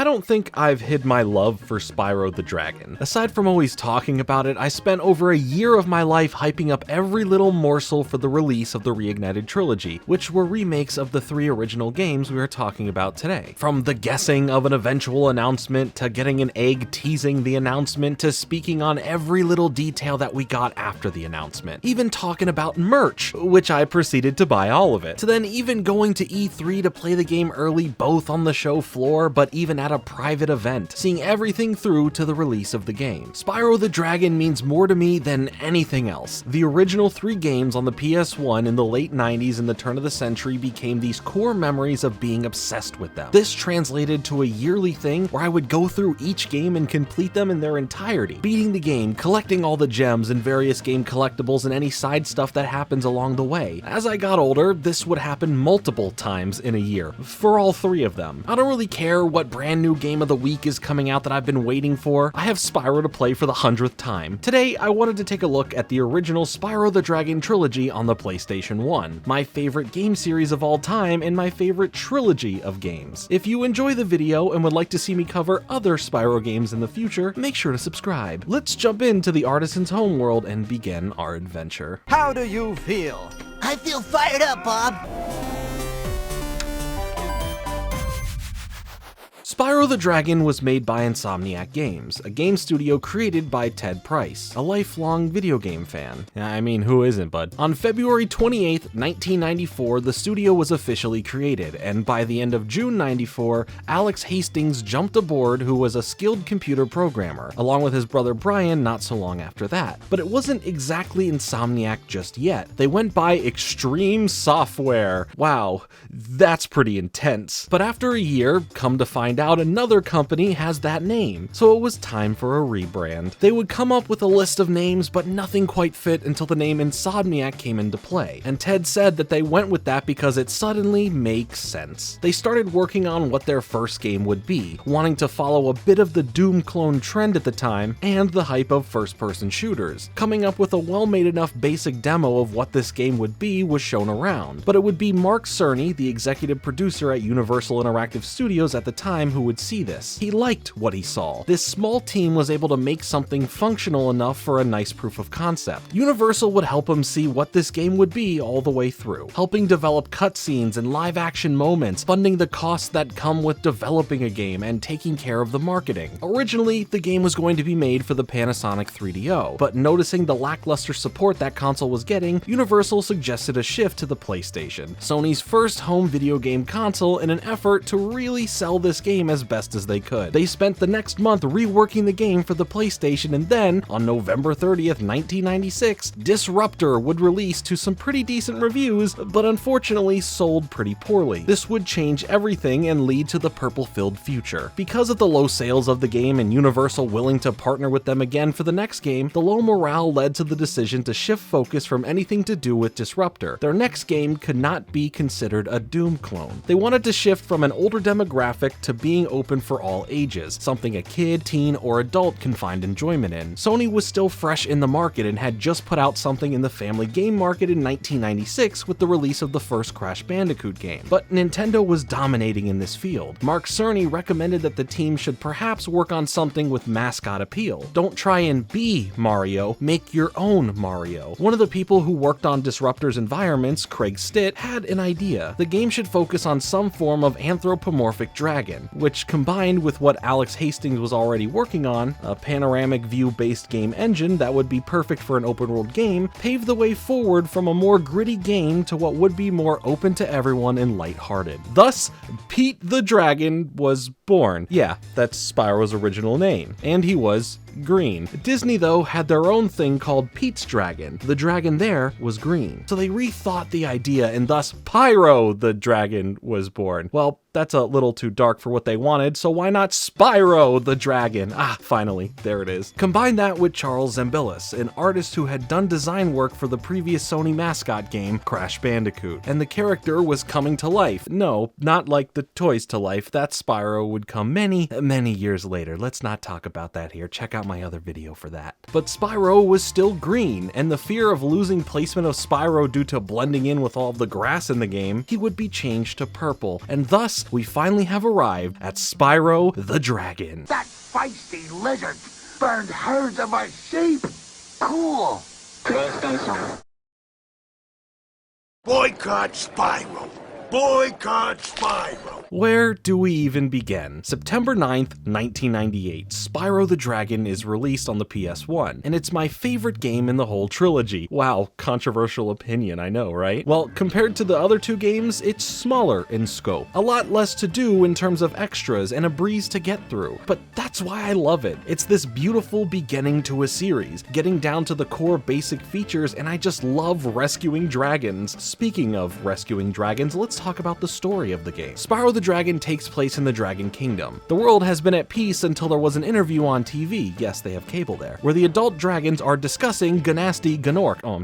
don't think I've hid my love for Spyro the Dragon. Aside from always talking about it, I spent over a year of my life hyping up every little morsel for the release of the Reignited Trilogy, which were remakes of the 3 original games we are talking about today. From the guessing of an eventual announcement, to getting an egg teasing the announcement, to speaking on every little detail that we got after the announcement. Even talking about merch, which I proceeded to buy all of it. To then even going to E3 to play the game early, both on the show floor, but even at a private event, seeing everything through to the release of the game. Spyro the Dragon means more to me than anything else. The original 3 games on the PS1 in the late 90s and the turn of the century became these core memories of being obsessed with them. This translated to a yearly thing where I would go through each game and complete them in their entirety, beating the game, collecting all the gems and various game collectibles and any side stuff that happens along the way. As I got older, this would happen multiple times in a year, for all 3 of them. I don't really care what brand new game of the week is coming out that I've been waiting for. I have Spyro to play for the 100th time. Today, I wanted to take a look at the original Spyro the Dragon trilogy on the PlayStation 1, my favorite game series of all time and my favorite trilogy of games. If you enjoy the video and would like to see me cover other Spyro games in the future, make sure to subscribe. Let's jump into the artisan's homeworld and begin our adventure. How do you feel? I feel fired up, Bob. Spyro the Dragon was made by Insomniac Games, a game studio created by Ted Price, a lifelong video game fan. I mean, who isn't, bud? On February 28, 1994, the studio was officially created, and by the end of June 94, Alex Hastings jumped aboard, who was a skilled computer programmer, along with his brother Brian not so long after that. But it wasn't exactly Insomniac just yet. They went by Extreme Software. Wow, that's pretty intense. But after a year, come to find out another company has that name, so it was time for a rebrand. They would come up with a list of names, but nothing quite fit until the name Insomniac came into play, and Ted said that they went with that because it suddenly makes sense. They started working on what their first game would be, wanting to follow a bit of the Doom clone trend at the time and the hype of first-person shooters. Coming up with a well-made enough basic demo of what this game would be was shown around, but it would be Mark Cerny, the executive producer at Universal Interactive Studios at the time, who would see this. He liked what he saw. This small team was able to make something functional enough for a nice proof of concept. Universal would help him see what this game would be all the way through, helping develop cutscenes and live action moments, funding the costs that come with developing a game, and taking care of the marketing. Originally, the game was going to be made for the Panasonic 3DO, but noticing the lackluster support that console was getting, Universal suggested a shift to the PlayStation, Sony's first home video game console, in an effort to really sell this game as best as they could. They spent the next month reworking the game for the PlayStation, and then, on November 30th, 1996, Disruptor would release to some pretty decent reviews, but unfortunately sold pretty poorly. This would change everything and lead to the purple-filled future. Because of the low sales of the game and Universal willing to partner with them again for the next game, the low morale led to the decision to shift focus from anything to do with Disruptor. Their next game could not be considered a Doom clone. They wanted to shift from an older demographic to being open for all ages, something a kid, teen, or adult can find enjoyment in. Sony was still fresh in the market and had just put out something in the family game market in 1996 with the release of the first Crash Bandicoot game. But Nintendo was dominating in this field. Mark Cerny recommended that the team should perhaps work on something with mascot appeal. Don't try and be Mario, make your own Mario. One of the people who worked on Disruptor's environments, Craig Stitt, had an idea. The game should focus on some form of anthropomorphic dragon, which combined with what Alex Hastings was already working on, a panoramic view-based game engine that would be perfect for an open-world game, paved the way forward from a more gritty game to what would be more open to everyone and lighthearted. Thus, Pete the Dragon was born. Yeah, that's Spyro's original name, and he was green. Disney, though, had their own thing called Pete's Dragon. The dragon there was green. So they rethought the idea, and thus Pyro the Dragon was born. Well, that's a little too dark for what they wanted, so why not Spyro the Dragon? Finally, there it is. Combine that with Charles Zambilis, an artist who had done design work for the previous Sony mascot game, Crash Bandicoot, and the character was coming to life. No, not like the toys to life. That Spyro would come many, many years later. Let's not talk about that here. Check out my other video for that. But Spyro was still green, and the fear of losing placement of Spyro due to blending in with all of the grass in the game, he would be changed to purple, and thus we finally have arrived at Spyro the Dragon. That feisty lizard burned herds of our sheep. Cool. PlayStation. Boycott Spyro! Boycott Spyro! Where do we even begin? September 9th, 1998, Spyro the Dragon is released on the PS1, and it's my favorite game in the whole trilogy. Wow, controversial opinion, I know, right? Well, compared to the other two games, it's smaller in scope. A lot less to do in terms of extras and a breeze to get through, but that's why I love it. It's this beautiful beginning to a series, getting down to the core basic features, and I just love rescuing dragons. Speaking of rescuing dragons, let's talk about the story of the game. Spyro the Dragon takes place in the Dragon Kingdom. The world has been at peace until there was an interview on TV, yes, they have cable there, where the adult dragons are discussing Nasty Nork, an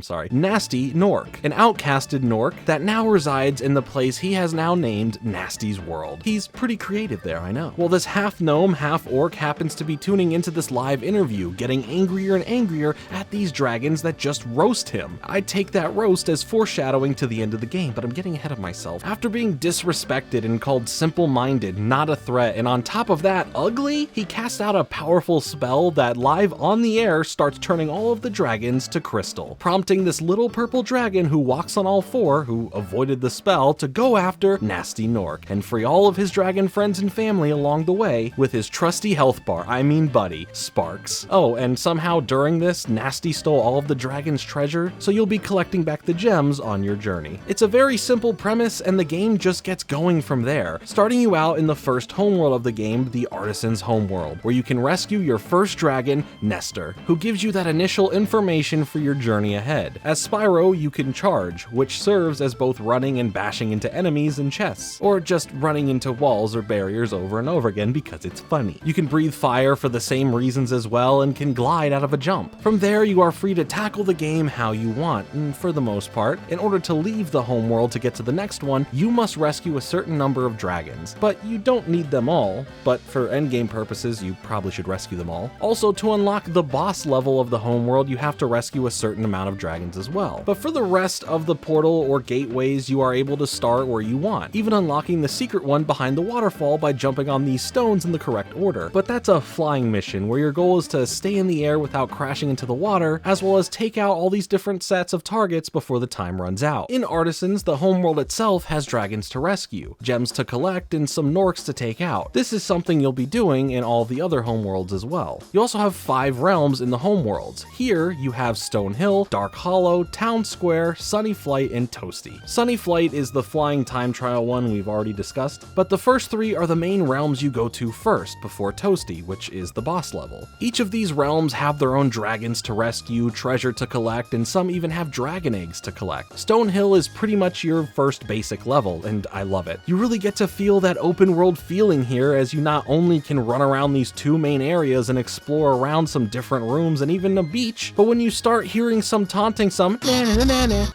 outcasted Nork that now resides in the place he has now named Nasty's World. He's pretty creative there, I know. Well, this half gnome, half orc happens to be tuning into this live interview, getting angrier and angrier at these dragons that just roast him. I take that roast as foreshadowing to the end of the game, but I'm getting ahead of myself. After being disrespected and called simple-minded, not a threat, and on top of that, ugly, he casts out a powerful spell that live on the air starts turning all of the dragons to crystal, prompting this little purple dragon who walks on all four, who avoided the spell, to go after Nasty Nork and free all of his dragon friends and family along the way with his trusty health bar, buddy, Sparks. Oh, and somehow during this, Nasty stole all of the dragon's treasure, so you'll be collecting back the gems on your journey. It's a very simple premise, and the game just gets going from there, starting you out in the first homeworld of the game, the Artisan's Homeworld, where you can rescue your first dragon, Nestor, who gives you that initial information for your journey ahead. As Spyro, you can charge, which serves as both running and bashing into enemies and chests, or just running into walls or barriers over and over again because it's funny. You can breathe fire for the same reasons as well, and can glide out of a jump. From there, you are free to tackle the game how you want, and for the most part, in order to leave the homeworld to get to the next one, you must rescue a certain number of dragons, but you don't need them all, but for endgame purposes, you probably should rescue them all. Also, to unlock the boss level of the homeworld, you have to rescue a certain amount of dragons as well. But for the rest of the portal or gateways, you are able to start where you want, even unlocking the secret one behind the waterfall by jumping on these stones in the correct order. But that's a flying mission, where your goal is to stay in the air without crashing into the water, as well as take out all these different sets of targets before the time runs out. In Artisans, the homeworld itself has dragons to rescue, gems to collect, and some Norks to take out. This is something you'll be doing in all the other homeworlds as well. You also have 5 realms in the homeworlds. Here, you have Stone Hill, Dark Hollow, Town Square, Sunny Flight, and Toasty. Sunny Flight is the flying time trial one we've already discussed, but the first 3 are the main realms you go to first before Toasty, which is the boss level. Each of these realms have their own dragons to rescue, treasure to collect, and some even have dragon eggs to collect. Stone Hill is pretty much your first basic level, and I love it. You really get to feel that open world feeling here, as you not only can run around these 2 main areas and explore around some different rooms and even a beach, but when you start hearing some taunting,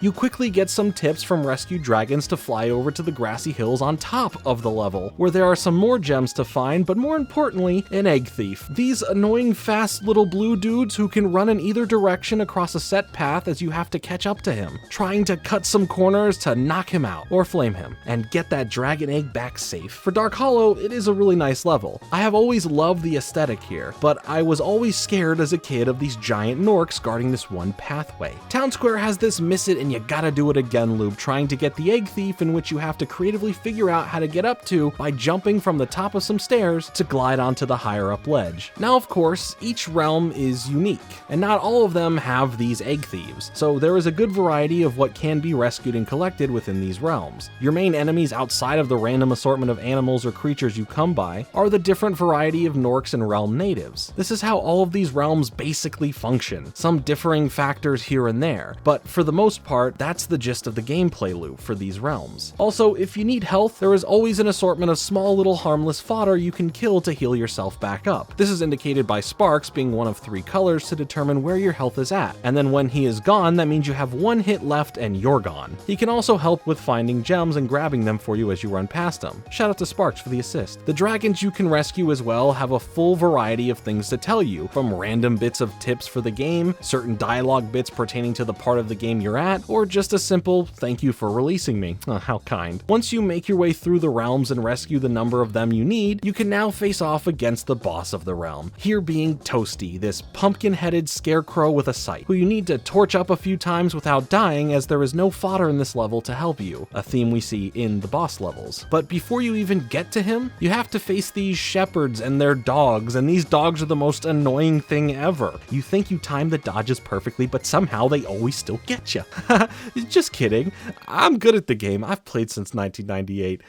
you quickly get some tips from rescued dragons to fly over to the grassy hills on top of the level, where there are some more gems to find, but more importantly, an egg thief. These annoying fast little blue dudes who can run in either direction across a set path as you have to catch up to him, trying to cut some corners to knock him out or flame him and get that dragon egg back safe. For Dark Hollow, it is a really nice level. I have always loved the aesthetic here, but I was always scared as a kid of these giant Norks guarding this one pathway. Town Square has this miss it and you gotta do it again loop, trying to get the egg thief, in which you have to creatively figure out how to get up to by jumping from the top of some stairs to glide onto the higher up ledge. Now, of course, each realm is unique, and not all of them have these egg thieves, so there is a good variety of what can be rescued and collected within these realms. Your main enemies outside of the random assortment of animals or creatures you come by are the different variety of Norks and realm natives. This is how all of these realms basically function, some differing factors here and there, but for the most part, that's the gist of the gameplay loop for these realms. Also, if you need health, there is always an assortment of small little harmless fodder you can kill to heal yourself back up. This is indicated by Sparks being one of 3 colors to determine where your health is at, and then when he is gone, that means you have 1 hit left and you're gone. He can also help with finding gems and grabbing them for you as you run past them. Shout out to Sparks for the assist. The dragons you can rescue as well have a full variety of things to tell you, from random bits of tips for the game, certain dialogue bits pertaining to the part of the game you're at, or just a simple thank you for releasing me. Oh, how kind. Once you make your way through the realms and rescue the number of them you need, you can now face off against the boss of the realm, here being Toasty, this pumpkin-headed scarecrow with a sight, who you need to torch up a few times without dying, as there is no fodder in this level to help you, a theme we see in the boss levels. But before you even get to him, you have to face these shepherds and their dogs, and these dogs are the most annoying thing ever. You think you time the dodges perfectly, but somehow they always still get you. Just kidding. I'm good at the game. I've played since 1998.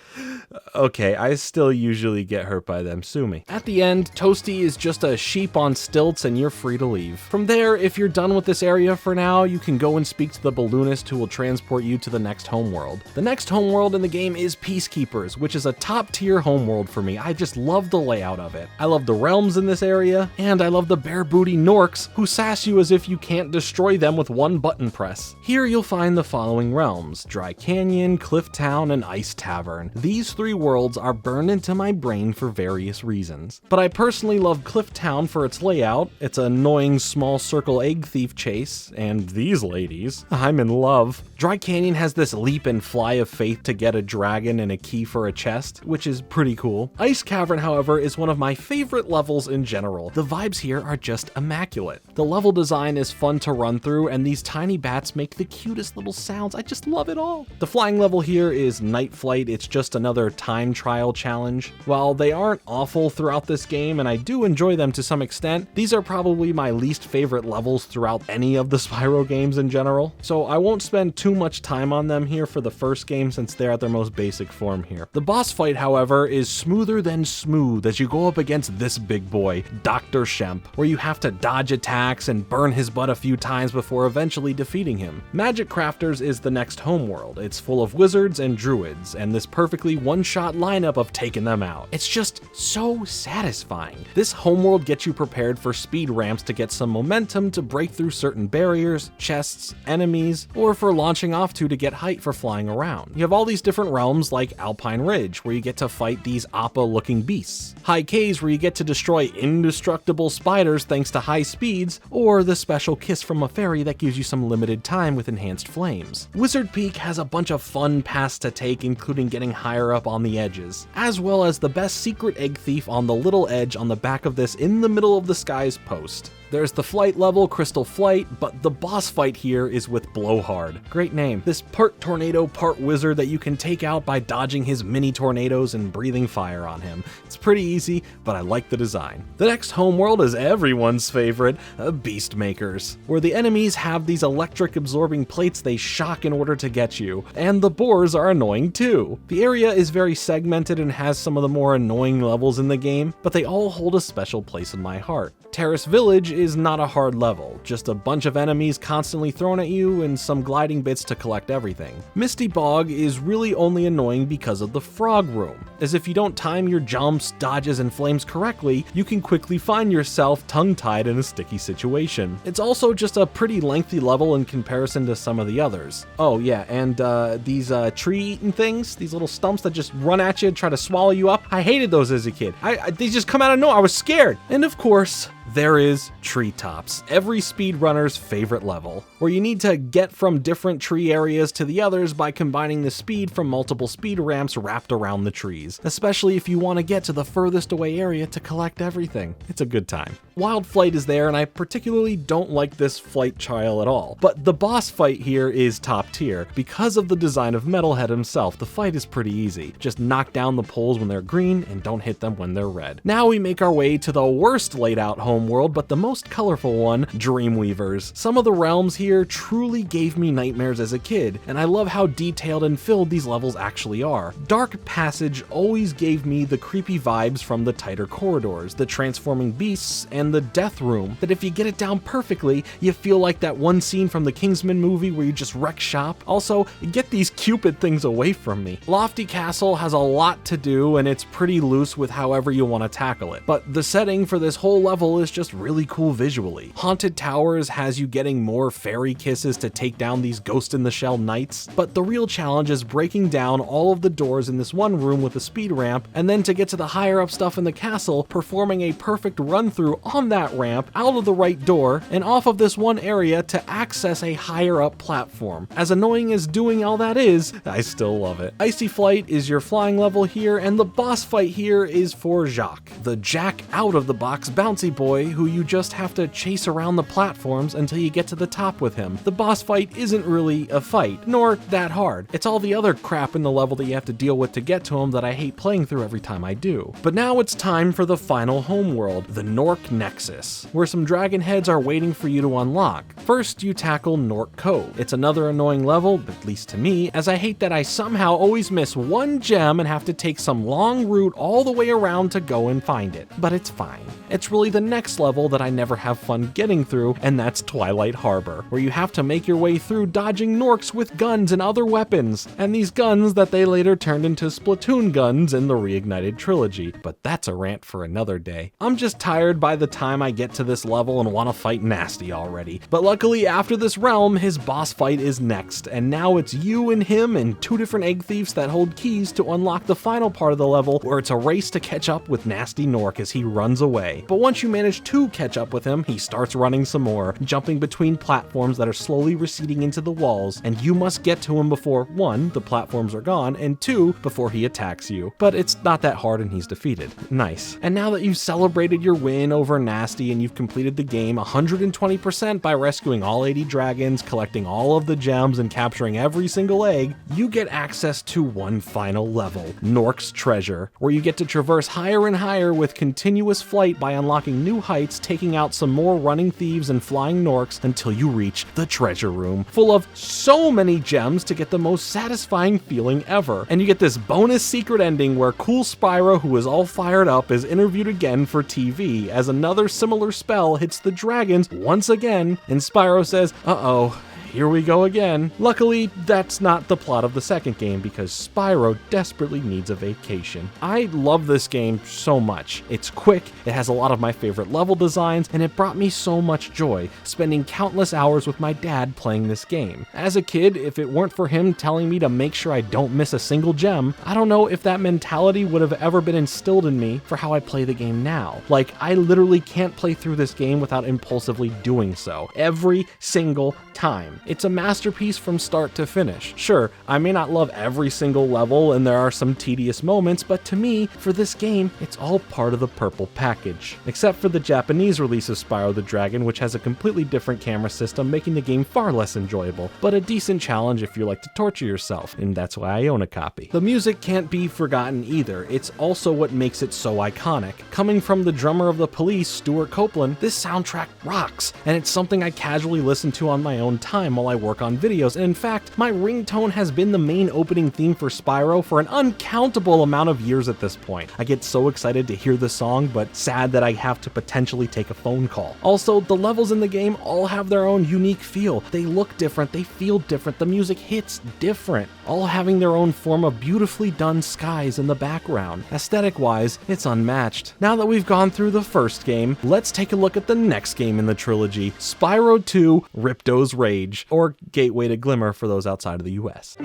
Okay, I still usually get hurt by them. Sue me. At the end, Toasty is just a sheep on stilts and you're free to leave. From there, if you're done with this area for now, you can go and speak to the balloonist who will transport you to the next homeworld. The next homeworld in the game is Peacekeepers, which is a top tier homeworld for me. I just love the layout of it. I love the realms in this area, and I love the bare booty Norks who sass you as if you can't destroy them with one button press. Here you'll find the following realms: Dry Canyon, Cliff Town, and Ice Tavern. These three worlds are burned into my brain for various reasons. But I personally love Cliff Town for its layout, its annoying small circle egg thief chase, and these ladies. I'm in love. Dry Canyon has this leap and fly of faith to get a dragon and a key for a chest, which is pretty cool. Ice Cavern, however, is one of my favorite levels in general. The vibes here are just immaculate. The level design is fun to run through, and these tiny bats make the cutest little sounds. I just love it all. The flying level here is Night Flight. It's just another time trial challenge. While they aren't awful throughout this game, and I do enjoy them to some extent, these are probably my least favorite levels throughout any of the Spyro games in general, so I won't spend too much time on them here for the first game since they're at their most basic form here. The boss fight, however, is smoother than smooth as you go up against this big boy, Dr. Shemp, where you have to dodge attacks and burn his butt a few times before eventually defeating him. Magic Crafters is the next homeworld. It's full of wizards and druids, and this perfectly one-shot lineup of taking them out. It's just so satisfying. This homeworld gets you prepared for speed ramps to get some momentum to break through certain barriers, chests, enemies, or for launching off to get height for flying around. You have all these different realms like Alpine Ridge, where you get to fight these Appa-looking beasts, High Caves, where you get to destroy indestructible spiders thanks to high speeds, or the special kiss from a fairy that gives you some limited time with enhanced flames. Wizard Peak has a bunch of fun paths to take, including getting higher up on the edges, as well as the best secret egg thief on the little edge on the back of this in the middle of the skies post. There's the flight level, Crystal Flight, but the boss fight here is with Blowhard. Great name. This part tornado, part wizard that you can take out by dodging his mini tornadoes and breathing fire on him. It's pretty easy, but I like the design. The next homeworld is everyone's favorite, Beast Makers, where the enemies have these electric absorbing plates they shock in order to get you, and the boars are annoying too. The area is very segmented and has some of the more annoying levels in the game, but they all hold a special place in my heart. Terrace Village is not a hard level, just a bunch of enemies constantly thrown at you and some gliding bits to collect everything. Misty Bog is really only annoying because of the frog room, as if you don't time your jumps, dodges, and flames correctly, you can quickly find yourself tongue-tied in a sticky situation. It's also just a pretty lengthy level in comparison to some of the others. Oh yeah, and these tree-eating things, these little stumps that just run at you and try to swallow you up, I hated those as a kid. They just come out of nowhere, I was scared. And of course, there is Treetops, every speedrunner's favorite level, where you need to get from different tree areas to the others by combining the speed from multiple speed ramps wrapped around the trees, especially if you want to get to the furthest away area to collect everything. It's a good time. Wild Flight is there, and I particularly don't like this flight trial at all, but the boss fight here is top tier. Because of the design of Metalhead himself, the fight is pretty easy. Just knock down the poles when they're green and don't hit them when they're red. Now we make our way to the worst laid out homeworld, but the most colorful one, Dreamweavers. Some of the realms here truly gave me nightmares as a kid, and I love how detailed and filled these levels actually are. Dark Passage always gave me the creepy vibes from the tighter corridors, the transforming beasts, and and the death room that if you get it down perfectly, you feel like that one scene from the Kingsman movie where you just wreck shop. Also, get these Cupid things away from me. Lofty Castle has a lot to do and it's pretty loose with however you want to tackle it, but the setting for this whole level is just really cool visually. Haunted Towers has you getting more fairy kisses to take down these Ghost in the Shell knights, but the real challenge is breaking down all of the doors in this one room with a speed ramp, and then to get to the higher up stuff in the castle, performing a perfect run through on that ramp, out of the right door, and off of this one area to access a higher up platform. As annoying as doing all that is, I still love it. Icy Flight is your flying level here, and the boss fight here is for Jacques, the Jack out of the box bouncy boy who you just have to chase around the platforms until you get to the top with him. The boss fight isn't really a fight, nor that hard. It's all the other crap in the level that you have to deal with to get to him that I hate playing through every time I do. But now it's time for the final homeworld, the Nork Nexus, where some dragon heads are waiting for you to unlock. First, you tackle Nork Cove. It's another annoying level, at least to me, as I hate that I somehow always miss one gem and have to take some long route all the way around to go and find it. But it's fine. It's really the next level that I never have fun getting through, and that's Twilight Harbor, where you have to make your way through dodging Norks with guns and other weapons, and these guns that they later turned into Splatoon guns in the Reignited Trilogy, but that's a rant for another day. I'm just tired by the time I get to this level and want to fight Nasty already, but luckily after this realm, his boss fight is next, and now it's you and him and two different egg thieves that hold keys to unlock the final part of the level, where it's a race to catch up with Nasty Nork as he runs away. But once you manage to catch up with him, he starts running some more, jumping between platforms that are slowly receding into the walls, and you must get to him before 1, the platforms are gone, and 2, before he attacks you. But it's not that hard and he's defeated. Nice. And now that you've celebrated your win over Nasty and you've completed the game 120% by rescuing all 80 dragons, collecting all of the gems, and capturing every single egg, you get access to one final level, Nork's Treasure, where you get to traverse higher and higher with continuous flight by unlocking new heights, taking out some more running thieves and flying Norks until you reach the treasure room, full of so many gems to get the most satisfying feeling ever. And you get this bonus secret ending where cool Spyro, who is all fired up, is interviewed again for TV as another similar spell hits the dragons once again, and Spyro says, "Uh-oh, here we go again." Luckily, that's not the plot of the second game because Spyro desperately needs a vacation. I love this game so much. It's quick, it has a lot of my favorite level designs, and it brought me so much joy, spending countless hours with my dad playing this game. As a kid, if it weren't for him telling me to make sure I don't miss a single gem, I don't know if that mentality would have ever been instilled in me for how I play the game now. Like, I literally can't play through this game without impulsively doing so, every single time. It's a masterpiece from start to finish. Sure, I may not love every single level and there are some tedious moments, but to me, for this game, it's all part of the purple package. Except for the Japanese release of Spyro the Dragon, which has a completely different camera system, making the game far less enjoyable, but a decent challenge if you like to torture yourself, and that's why I own a copy. The music can't be forgotten either. It's also what makes it so iconic. Coming from the drummer of the Police, Stuart Copeland, this soundtrack rocks, and it's something I casually listen to on my own time while I work on videos, and in fact, my ringtone has been the main opening theme for Spyro for an uncountable amount of years at this point. I get so excited to hear the song, but sad that I have to potentially take a phone call. Also, the levels in the game all have their own unique feel. They look different, they feel different, the music hits different, all having their own form of beautifully done skies in the background. Aesthetic-wise, it's unmatched. Now that we've gone through the first game, let's take a look at the next game in the trilogy, Spyro 2 Ripto's Rage, or Gateway to Glimmer for those outside of the US.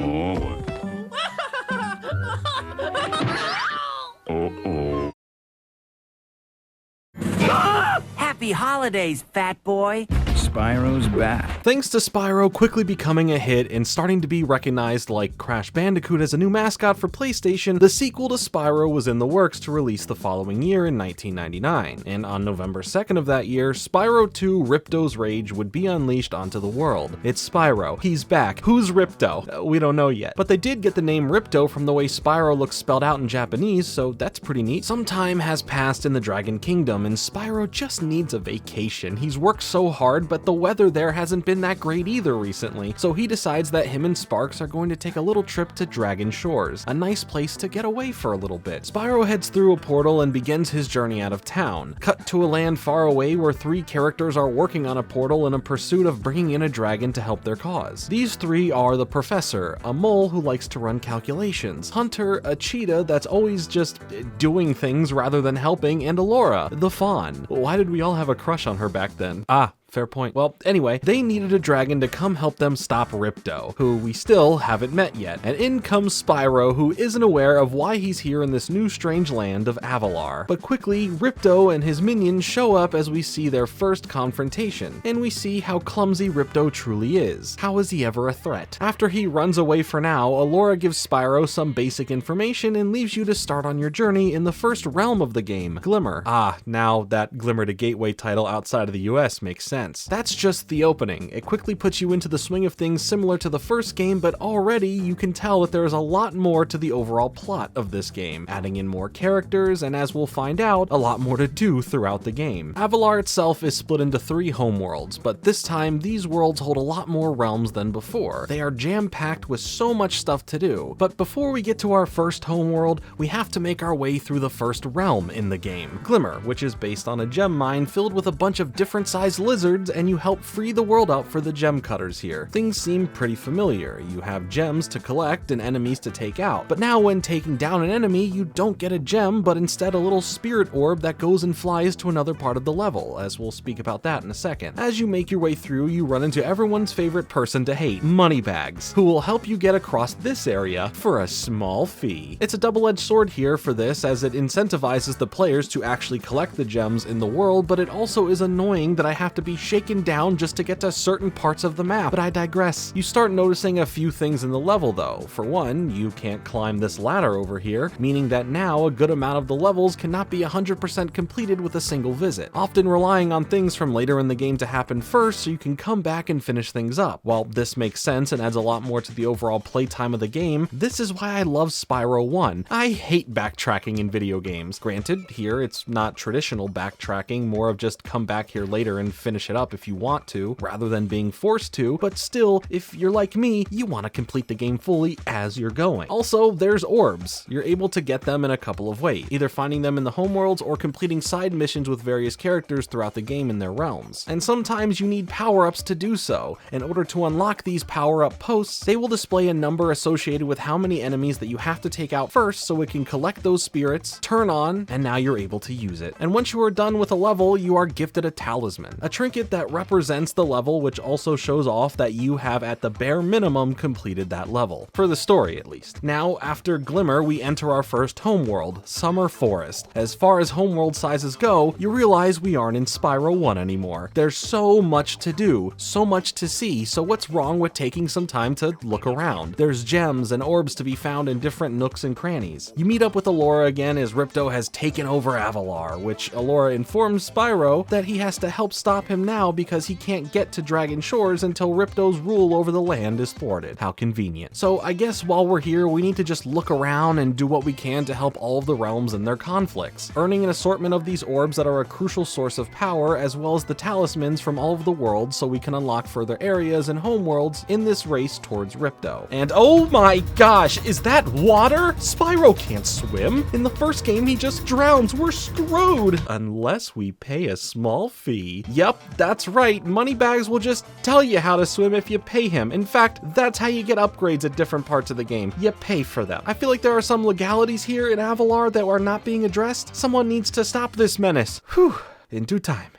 Happy holidays, fat boy. Spyro's back. Thanks to Spyro quickly becoming a hit and starting to be recognized like Crash Bandicoot as a new mascot for PlayStation, the sequel to Spyro was in the works to release the following year in 1999, and on November 2nd of that year, Spyro 2 Ripto's Rage would be unleashed onto the world. It's Spyro. He's back. Who's Ripto? We don't know yet. But they did get the name Ripto from the way Spyro looks spelled out in Japanese, so that's pretty neat. Some time has passed in the Dragon Kingdom, and Spyro just needs a vacation. He's worked so hard, but but the weather there hasn't been that great either recently, so he decides that him and Sparks are going to take a little trip to Dragon Shores, a nice place to get away for a little bit. Spyro heads through a portal and begins his journey out of town. Cut to a land far away where 3 characters are working on a portal in a pursuit of bringing in a dragon to help their cause. These 3 are the Professor, a mole who likes to run calculations, Hunter, a cheetah that's always just doing things rather than helping, and Alora, the fawn. Why did we all have a crush on her back then? Fair point. Well, anyway, they needed a dragon to come help them stop Ripto, who we still haven't met yet. And in comes Spyro, who isn't aware of why he's here in this new strange land of Avalar. But quickly, Ripto and his minions show up as we see their first confrontation, and we see how clumsy Ripto truly is. How is he ever a threat? After he runs away for now, Alora gives Spyro some basic information and leaves you to start on your journey in the first realm of the game, Glimmer. Now that Glimmer to Gateway title outside of the US makes sense. That's just the opening. It quickly puts you into the swing of things similar to the first game, but already you can tell that there is a lot more to the overall plot of this game, adding in more characters, and as we'll find out, a lot more to do throughout the game. Avalar itself is split into 3 homeworlds, but this time these worlds hold a lot more realms than before. They are jam-packed with so much stuff to do. But before we get to our first homeworld, we have to make our way through the first realm in the game, Glimmer, which is based on a gem mine filled with a bunch of different sized lizards, and you help free the world out for the gem cutters here. Things seem pretty familiar. You have gems to collect and enemies to take out. But now when taking down an enemy, you don't get a gem, but instead a little spirit orb that goes and flies to another part of the level, as we'll speak about that in a second. As you make your way through, you run into everyone's favorite person to hate, Moneybags, who will help you get across this area for a small fee. It's a double-edged sword here for this, as it incentivizes the players to actually collect the gems in the world, but it also is annoying that I have to be shaken down just to get to certain parts of the map, but I digress. You start noticing a few things in the level though. For one, you can't climb this ladder over here, meaning that now a good amount of the levels cannot be 100% completed with a single visit, often relying on things from later in the game to happen first so you can come back and finish things up. While this makes sense and adds a lot more to the overall playtime of the game, this is why I love Spyro 1. I hate backtracking in video games. Granted, here it's not traditional backtracking, more of just come back here later and finish it up if you want to, rather than being forced to, but still, if you're like me, you want to complete the game fully as you're going. Also, there's orbs. You're able to get them in a couple of ways, either finding them in the homeworlds or completing side missions with various characters throughout the game in their realms. And sometimes you need power-ups to do so. In order to unlock these power-up posts, they will display a number associated with how many enemies that you have to take out first so it can collect those spirits, turn on, and now you're able to use it. And once you are done with a level, you are gifted a talisman, a trinket that represents the level, which also shows off that you have at the bare minimum completed that level, for the story at least. Now, after Glimmer, we enter our first homeworld, Summer Forest. As far as homeworld sizes go, you realize we aren't in Spyro 1 anymore. There's so much to do, so much to see, so what's wrong with taking some time to look around? There's gems and orbs to be found in different nooks and crannies. You meet up with Alora again as Ripto has taken over Avalar, which Alora informs Spyro that he has to help stop him now because he can't get to Dragon Shores until Ripto's rule over the land is thwarted. How convenient. So I guess while we're here, we need to just look around and do what we can to help all of the realms in their conflicts, earning an assortment of these orbs that are a crucial source of power, as well as the talismans from all of the worlds so we can unlock further areas and homeworlds in this race towards Ripto. And oh my gosh, is that water? Spyro can't swim. In the first game, he just drowns. We're screwed. Unless we pay a small fee. Yep, that's right. Moneybags will just tell you how to swim if you pay him. In fact, that's how you get upgrades at different parts of the game. You pay for them. I feel like there are some legalities here in Avalar that are not being addressed. Someone needs to stop this menace. Whew. In due time.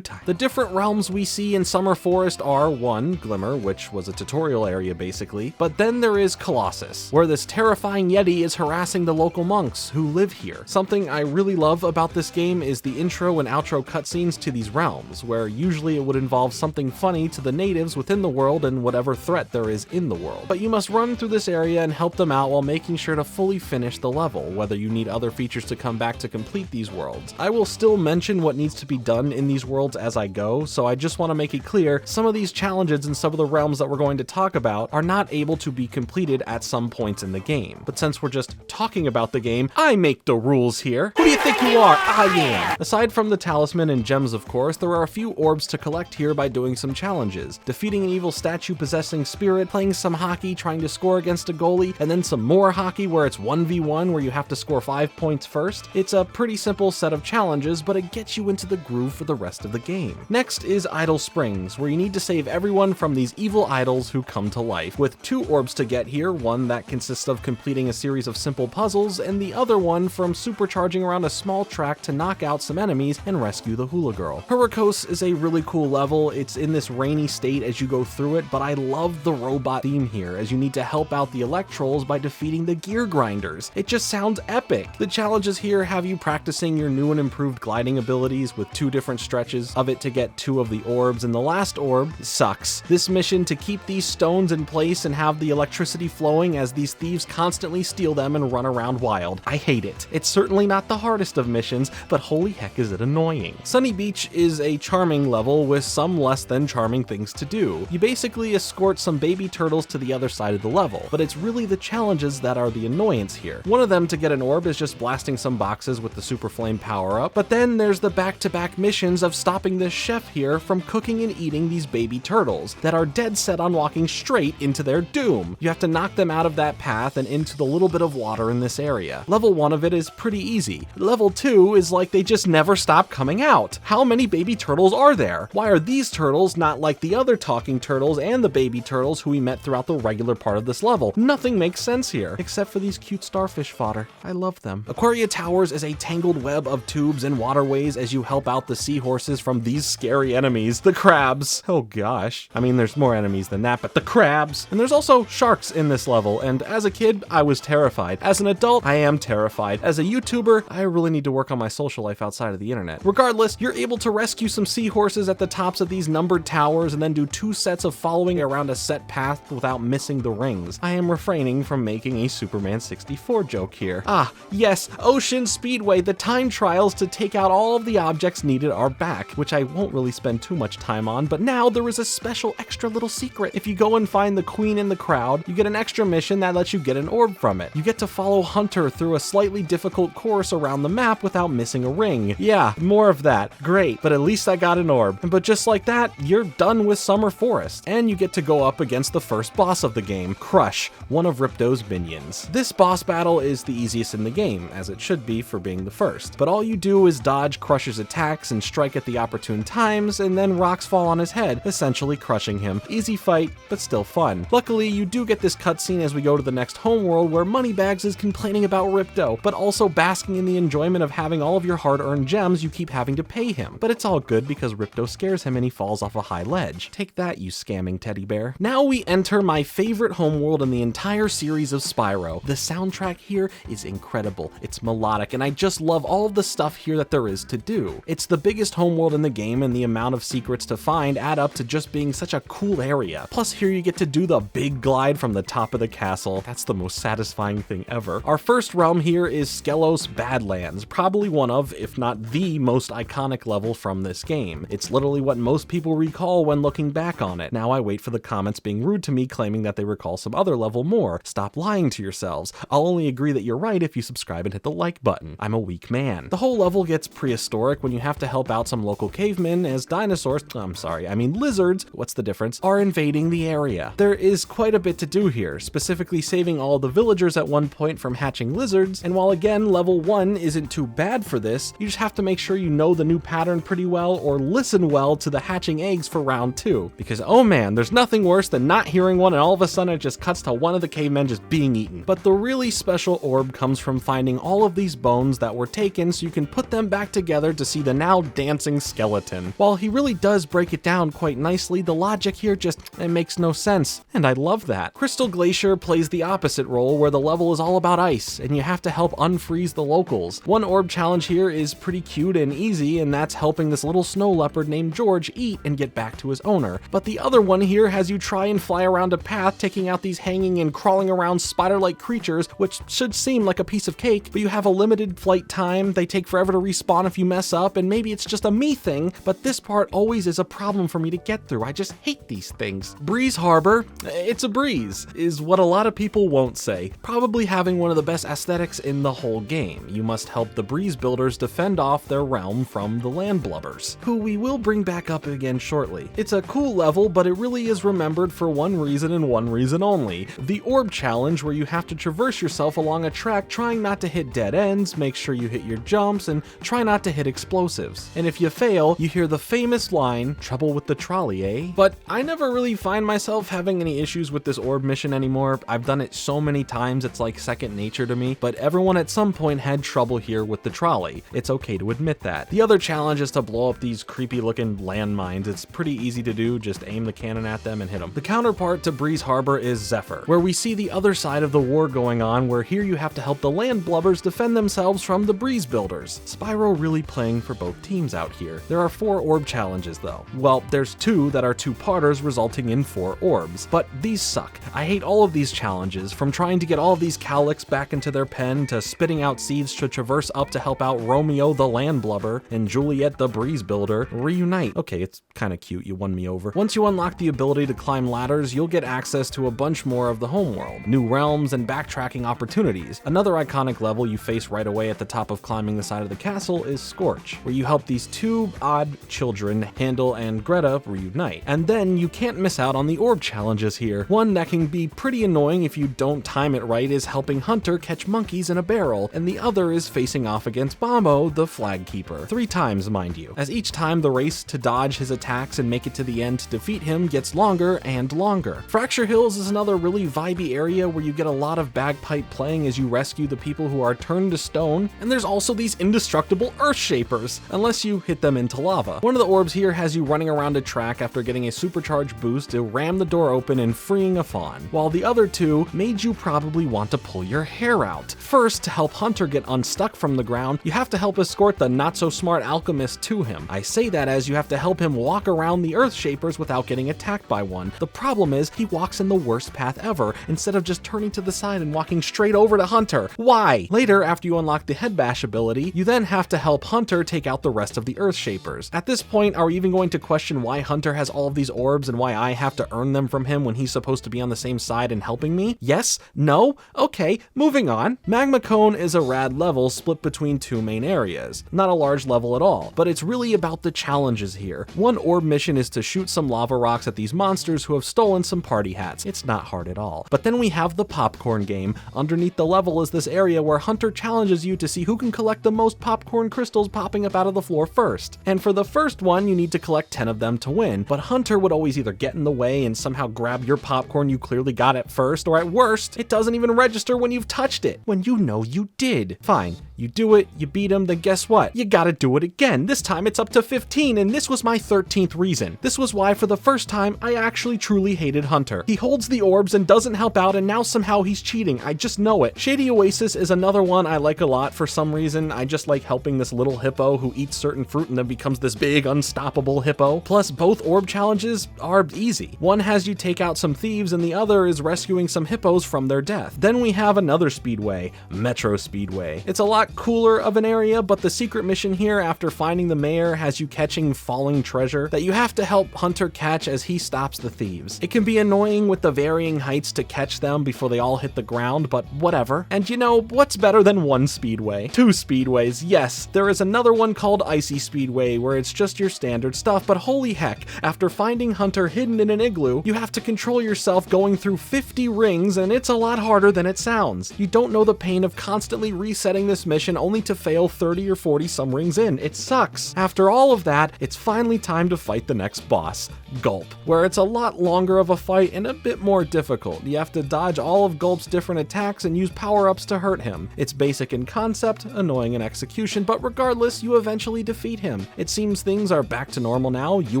The different realms we see in Summer Forest are 1, Glimmer, which was a tutorial area basically, but then there is Colossus, where this terrifying Yeti is harassing the local monks who live here. Something I really love about this game is the intro and outro cutscenes to these realms, where usually it would involve something funny to the natives within the world and whatever threat there is in the world. But you must run through this area and help them out while making sure to fully finish the level, whether you need other features to come back to complete these worlds. I will still mention what needs to be done in these worlds as I go, so I just want to make it clear, some of these challenges in some of the realms that we're going to talk about are not able to be completed at some points in the game. But since we're just talking about the game, I make the rules here. Who do you think you are? I am. Aside from the talisman and gems, of course, there are a few orbs to collect here by doing some challenges. Defeating an evil statue possessing spirit, playing some hockey, trying to score against a goalie, and then some more hockey where it's 1v1 where you have to score 5 points first. It's a pretty simple set of challenges, but it gets you into the groove for the rest of the game. Next is Idol Springs, where you need to save everyone from these evil idols who come to life, with 2 orbs to get here, one that consists of completing a series of simple puzzles, and the other one from supercharging around a small track to knock out some enemies and rescue the hula girl. Hurricos is a really cool level. It's in this rainy state as you go through it, but I love the robot theme here, as you need to help out the Electrolls by defeating the gear grinders. It just sounds epic. The challenges here have you practicing your new and improved gliding abilities with 2 different stretches of it to get 2 of the orbs, and the last orb sucks. This mission to keep these stones in place and have the electricity flowing as these thieves constantly steal them and run around wild. I hate it. It's certainly not the hardest of missions, but holy heck is it annoying. Sunny Beach is a charming level with some less than charming things to do. You basically escort some baby turtles to the other side of the level, but it's really the challenges that are the annoyance here. One of them to get an orb is just blasting some boxes with the Super Flame power-up, but then there's the back-to-back missions of stopping this chef here from cooking and eating these baby turtles that are dead set on walking straight into their doom. You have to knock them out of that path and into the little bit of water in this area. Level 1 of it is pretty easy. Level 2 is like they just never stop coming out. How many baby turtles are there? Why are these turtles not like the other talking turtles and the baby turtles who we met throughout the regular part of this level? Nothing makes sense here, except for these cute starfish fodder. I love them. Aquaria Towers is a tangled web of tubes and waterways as you help out the seahorses from these scary enemies, the crabs. Oh gosh. I mean, there's more enemies than that, but the crabs. And there's also sharks in this level, and as a kid, I was terrified. As an adult, I am terrified. As a YouTuber, I really need to work on my social life outside of the internet. Regardless, you're able to rescue some seahorses at the tops of these numbered towers and then do 2 sets of following around a set path without missing the rings. I am refraining from making a Superman 64 joke here. Ah, yes, Ocean Speedway, the time trials to take out all of the objects needed are back, which I won't really spend too much time on, but now there is a special extra little secret. If you go and find the queen in the crowd, you get an extra mission that lets you get an orb from it. You get to follow Hunter through a slightly difficult course around the map without missing a ring. Yeah, more of that. Great, but at least I got an orb. But just like that, you're done with Summer Forest, and you get to go up against the first boss of the game, Crush, one of Ripto's minions. This boss battle is the easiest in the game, as it should be for being the first, but all you do is dodge Crush's attacks and strike at the opportune times, and then rocks fall on his head, essentially crushing him. Easy fight, but still fun. Luckily, you do get this cutscene as we go to the next homeworld where Moneybags is complaining about Ripto, but also basking in the enjoyment of having all of your hard-earned gems you keep having to pay him. But it's all good because Ripto scares him and he falls off a high ledge. Take that, you scamming teddy bear. Now we enter my favorite homeworld in the entire series of Spyro. The soundtrack here is incredible. It's melodic, and I just love all of the stuff here that there is to do. It's the biggest homeworld in the game, and the amount of secrets to find add up to just being such a cool area. Plus here you get to do the big glide from the top of the castle. That's the most satisfying thing ever. Our first realm here is Skelos Badlands, probably one of, if not the most iconic level from this game. It's literally what most people recall when looking back on it. Now I wait for the comments being rude to me claiming that they recall some other level more. Stop lying to yourselves. I'll only agree that you're right if you subscribe and hit the like button. I'm a weak man. The whole level gets prehistoric when you have to help out some local cavemen as dinosaurs, lizards, what's the difference, are invading the area. There is quite a bit to do here, specifically saving all the villagers at one point from hatching lizards, and while again level 1 isn't too bad for this, you just have to make sure you know the new pattern pretty well or listen well to the hatching eggs for round 2, because oh man, there's nothing worse than not hearing one and all of a sudden it just cuts to one of the cavemen just being eaten. But the really special orb comes from finding all of these bones that were taken so you can put them back together to see the now dancing skeleton. While he really does break it down quite nicely, the logic here it makes no sense, and I love that. Crystal Glacier plays the opposite role where the level is all about ice, and you have to help unfreeze the locals. One orb challenge here is pretty cute and easy, and that's helping this little snow leopard named George eat and get back to his owner. But the other one here has you try and fly around a path, taking out these hanging and crawling around spider-like creatures, which should seem like a piece of cake, but you have a limited flight time, they take forever to respawn if you mess up, and maybe it's just a me thing, but this part always is a problem for me to get through. I just hate these things. Breeze Harbor, it's a breeze, is what a lot of people won't say, probably having one of the best aesthetics in the whole game. You must help the breeze builders defend off their realm from the landblubbers, who we will bring back up again shortly. It's a cool level, but it really is remembered for one reason and one reason only: the orb challenge, where you have to traverse yourself along a track trying not to hit dead ends, make sure you hit your jumps, and try not to hit explosives. And if you fail, you hear the famous line, "Trouble with the trolley, eh?" But I never really find myself having any issues with this orb mission anymore. I've done it so many times it's like second nature to me, but everyone at some point had trouble here with the trolley. It's okay to admit that. The other challenge is to blow up these creepy looking landmines. It's pretty easy to do, just aim the cannon at them and hit them. The counterpart to Breeze Harbor is Zephyr, where we see the other side of the war going on, where here you have to help the landblubbers defend themselves from the breeze builders. Spyro really playing for both teams out here. There are 4 orb challenges though. Well, there's 2 that are 2-parters resulting in 4 orbs, but these suck. I hate all of these challenges, from trying to get all of these cowlicks back into their pen, to spitting out seeds to traverse up to help out Romeo the landblubber and Juliet the breeze builder reunite. Okay, it's kinda cute, you won me over. Once you unlock the ability to climb ladders, you'll get access to a bunch more of the homeworld, new realms, and backtracking opportunities. Another iconic level you face right away at the top of climbing the side of the castle is Scorch, where you help these 2 odd children, Handel and Greta, reunite. And then you can't miss out on the orb challenges here. One that can be pretty annoying if you don't time it right is helping Hunter catch monkeys in a barrel, and the other is facing off against Bombo, the flag keeper. 3 times, mind you, as each time the race to dodge his attacks and make it to the end to defeat him gets longer and longer. Fracture Hills is another really vibey area where you get a lot of bagpipe playing as you rescue the people who are turned to stone, and there's also these indestructible earth shapers, unless you hit them into lava. One of the orbs here has you running around a track after getting a supercharged boost to ram the door open and freeing a fawn, while the other 2 made you probably want to pull your hair out. First, to help Hunter get unstuck from the ground, you have to help escort the not-so-smart alchemist to him. I say that as you have to help him walk around the earth shapers without getting attacked by one. The problem is, he walks in the worst path ever, instead of just turning to the side and walking straight over to Hunter. Why? Later, after you unlock the head bash ability, you then have to help Hunter take out the rest of the earth shapers. At this point, are we even going to question why Hunter has all of these orbs and why I have to earn them from him when he's supposed to be on the same side and helping me? Yes? No? Okay, moving on. Magma Cone is a rad level split between 2 main areas. Not a large level at all, but it's really about the challenges here. One orb mission is to shoot some lava rocks at these monsters who have stolen some party hats. It's not hard at all. But then we have the popcorn game. Underneath the level is this area where Hunter challenges you to see who can collect the most popcorn crystals popping up out of the floor first. And for the first one, you need to collect 10 of them to win, but Hunter would always either get in the way and somehow grab your popcorn you clearly got at first, or at worst, it doesn't even register when you've touched it, when you know you did. Fine, you do it, you beat him, then guess what? You gotta do it again. This time it's up to 15, and this was my 13th reason. This was why for the first time, I actually truly hated Hunter. He holds the orbs and doesn't help out, and now somehow he's cheating. I just know it. Shady Oasis is another one I like a lot for some reason. I just like helping this little hippo who eats certain fruit and then becomes this big, unstoppable hippo. Plus, both orb challenges are easy. One has you take out some thieves, and the other is rescuing some hippos from their death. Then we have another speedway, Metro Speedway. It's a lot cooler of an area, but the secret mission here after finding the mayor has you catching falling treasure that you have to help Hunter catch as he stops the thieves. It can be annoying with the varying heights to catch them before they all hit the ground, but whatever. And you know, what's better than one speedway? 2 speedways, yes. There is another one called Icy Speedway where it's just your standard stuff, but holy heck, after finding Hunter hidden in an igloo, you have to control yourself going through 50 rings, and it's a lot harder than it sounds. You don't know the pain of constantly resetting this mission only to fail 30 or 40 some rings in. It sucks. After all of that, it's finally time to fight the next boss, Gulp, where it's a lot longer of a fight and a bit more difficult. You have to dodge all of Gulp's different attacks and use power-ups to hurt him. It's basic in concept, annoying in execution, but regardless, you eventually defeat him. It seems things are back to normal now. You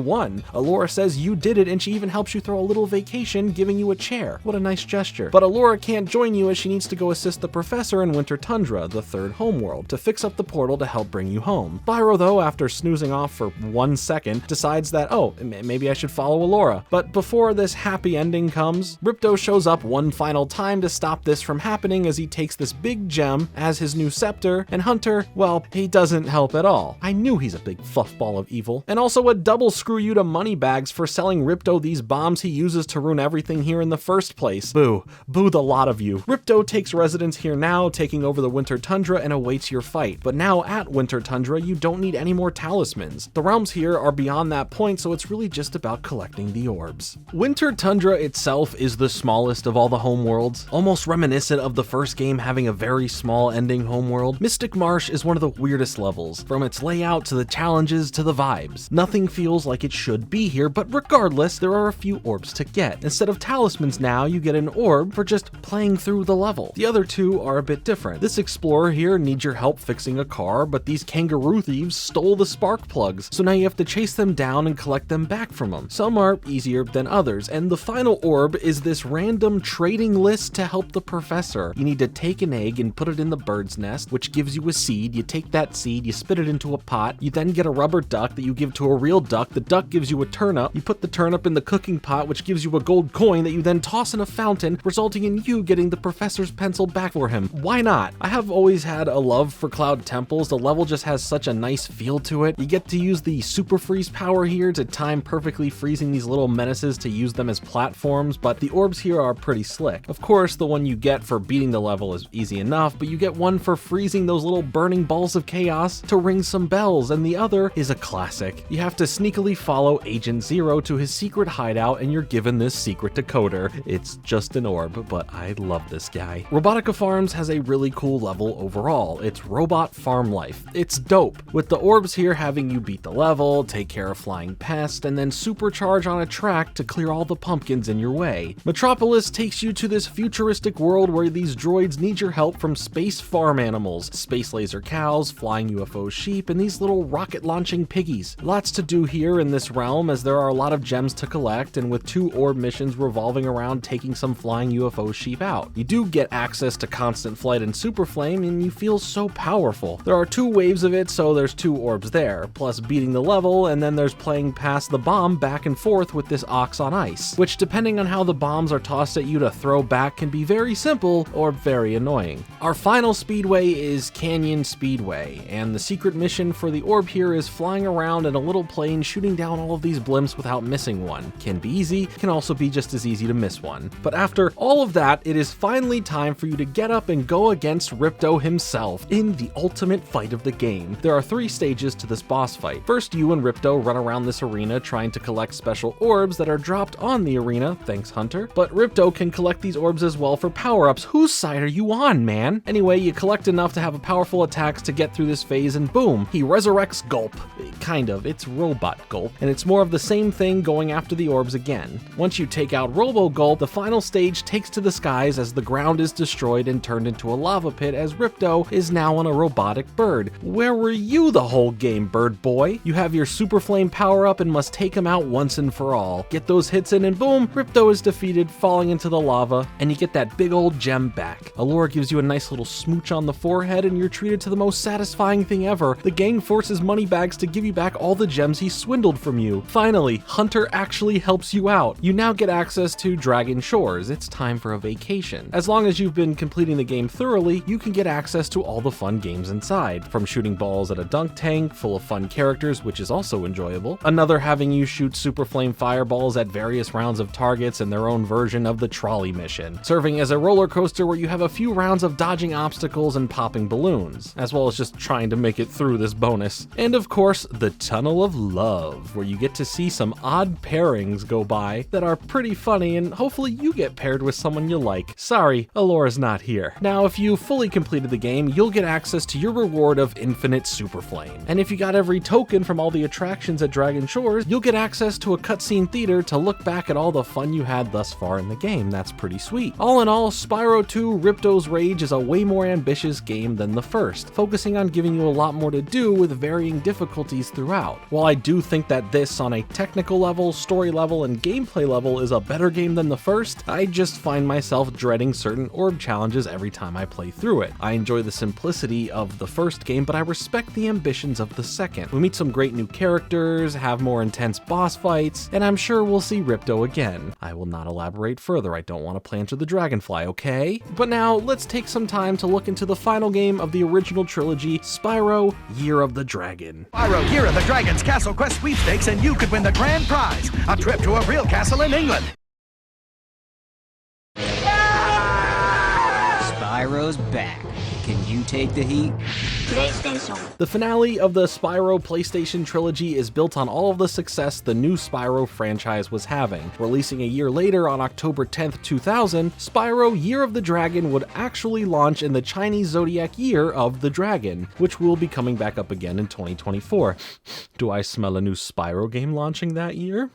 won. Allura says you did it, and she even helps you throw a little vacation, giving you a chair. What a nice gesture. But Allura can't join you as she needs to go assist the professor in Winter Tundra, the 3rd homeworld, to fix up the portal to help bring you home. Spyro, though, after snoozing off for 1 second, decides that, oh, maybe I should follow Allura. But before this happy ending comes, Ripto shows up one final time to stop this from happening as he takes this big gem as his new scepter, and Hunter, well, he doesn't help at all. I knew knew he's a big fluffball of evil. And also a double screw you to Moneybags for selling Ripto these bombs he uses to ruin everything here in the first place. Boo. Boo the lot of you. Ripto takes residence here now, taking over the Winter Tundra and awaits your fight. But now at Winter Tundra, you don't need any more talismans. The realms here are beyond that point, so it's really just about collecting the orbs. Winter Tundra itself is the smallest of all the homeworlds, almost reminiscent of the first game having a very small ending homeworld. Mystic Marsh is one of the weirdest levels, from its layout to the challenges to the vibes. Nothing feels like it should be here, but regardless, there are a few orbs to get. Instead of talismans now, you get an orb for just playing through the level. The other two are a bit different. This explorer here needs your help fixing a car, but these kangaroo thieves stole the spark plugs, so now you have to chase them down and collect them back from them. Some are easier than others, and the final orb is this random trading list to help the professor. You need to take an egg and put it in the bird's nest, which gives you a seed. You take that seed, you spit it into a pot, you then get a rubber duck that you give to a real duck. The duck gives you a turnip. You put the turnip in the cooking pot, which gives you a gold coin that you then toss in a fountain, resulting in you getting the professor's pencil back for him. Why not? I have always had a love for Cloud Temples. The level just has such a nice feel to it. You get to use the super freeze power here to time perfectly freezing these little menaces to use them as platforms, but the orbs here are pretty slick. Of course, the one you get for beating the level is easy enough, but you get one for freezing those little burning balls of chaos to ring some bells, and the other is a classic. You have to sneakily follow Agent Zero to his secret hideout, and you're given this secret decoder. It's just an orb, but I love this guy. Robotica Farms has a really cool level overall. It's robot farm life. It's dope, with the orbs here having you beat the level, take care of flying pests, and then supercharge on a track to clear all the pumpkins in your way. Metropolis takes you to this futuristic world where these droids need your help from space farm animals, space laser cows, flying UFO sheep, and these little rocket launching piggies. Lots to do here in this realm, as there are a lot of gems to collect, and with 2 orb missions revolving around taking some flying UFO sheep out. You do get access to Constant Flight and Super Flame, and you feel so powerful. There are 2 waves of it, so there's 2 orbs there, plus beating the level, and then there's playing past the bomb back and forth with this Ox on Ice, which depending on how the bombs are tossed at you to throw back can be very simple or very annoying. Our final speedway is Canyon Speedway, and the secret mission for the orb here is flying around in a little plane shooting down all of these blimps without missing one. Can be easy, can also be just as easy to miss one. But after all of that, it is finally time for you to get up and go against Ripto himself in the ultimate fight of the game. There are 3 stages to this boss fight. First, you and Ripto run around this arena trying to collect special orbs that are dropped on the arena, thanks Hunter, but Ripto can collect these orbs as well for power-ups. Whose side are you on, man? Anyway, you collect enough to have a powerful attacks to get through this phase, and boom, he resurrects Gulp. Kind of, it's Robot Gulp, and it's more of the same thing going after the orbs again. Once you take out Robo Gulp, the final stage takes to the skies as the ground is destroyed and turned into a lava pit, as Ripto is now on a robotic bird. Where were you the whole game, bird boy? You have your Super Flame power-up and must take him out once and for all. Get those hits in and boom, Ripto is defeated, falling into the lava, and you get that big old gem back. Allure gives you a nice little smooch on the forehead, and you're treated to the most satisfying thing ever. The gang forces Moneybags to give you back all the gems he swindled from you. Finally, Hunter actually helps you out. You now get access to Dragon Shores. It's time for a vacation. As long as you've been completing the game thoroughly, you can get access to all the fun games inside, from shooting balls at a dunk tank full of fun characters, which is also enjoyable, another having you shoot Super Flame fireballs at various rounds of targets in their own version of the trolley mission, serving as a roller coaster where you have a few rounds of dodging obstacles and popping balloons, as well as just trying to make it through this bonus. And of course, the Tunnel of Love, where you get to see some odd pairings go by that are pretty funny, and hopefully you get paired with someone you like. Sorry, Alora's not here. Now, if you fully completed the game, you'll get access to your reward of Infinite Super Flame. And if you got every token from all the attractions at Dragon Shores, you'll get access to a cutscene theater to look back at all the fun you had thus far in the game. That's pretty sweet. All in all, Spyro 2 Ripto's Rage is a way more ambitious game than the first, focusing on giving you a lot more to do with varying difficulties throughout. While I do think that this, on a technical level, story level, and gameplay level, is a better game than the first, I just find myself dreading certain orb challenges every time I play through it. I enjoy the simplicity of the first game, but I respect the ambitions of the second. We meet some great new characters, have more intense boss fights, and I'm sure we'll see Ripto again. I will not elaborate further, I don't want to play Enter the Dragonfly, okay? But now, let's take some time to look into the final game of the original trilogy, Spyro Year of the Dragon. Spyro, Year of the Dragon's Castle Quest sweepstakes, and you could win the grand prize, a trip to a real castle in England. Spyro's back. Can you take the heat? The finale of the Spyro PlayStation Trilogy is built on all of the success the new Spyro franchise was having. Releasing a year later on October 10th, 2000, Spyro Year of the Dragon would actually launch in the Chinese zodiac year of the Dragon, which will be coming back up again in 2024. Do I smell a new Spyro game launching that year?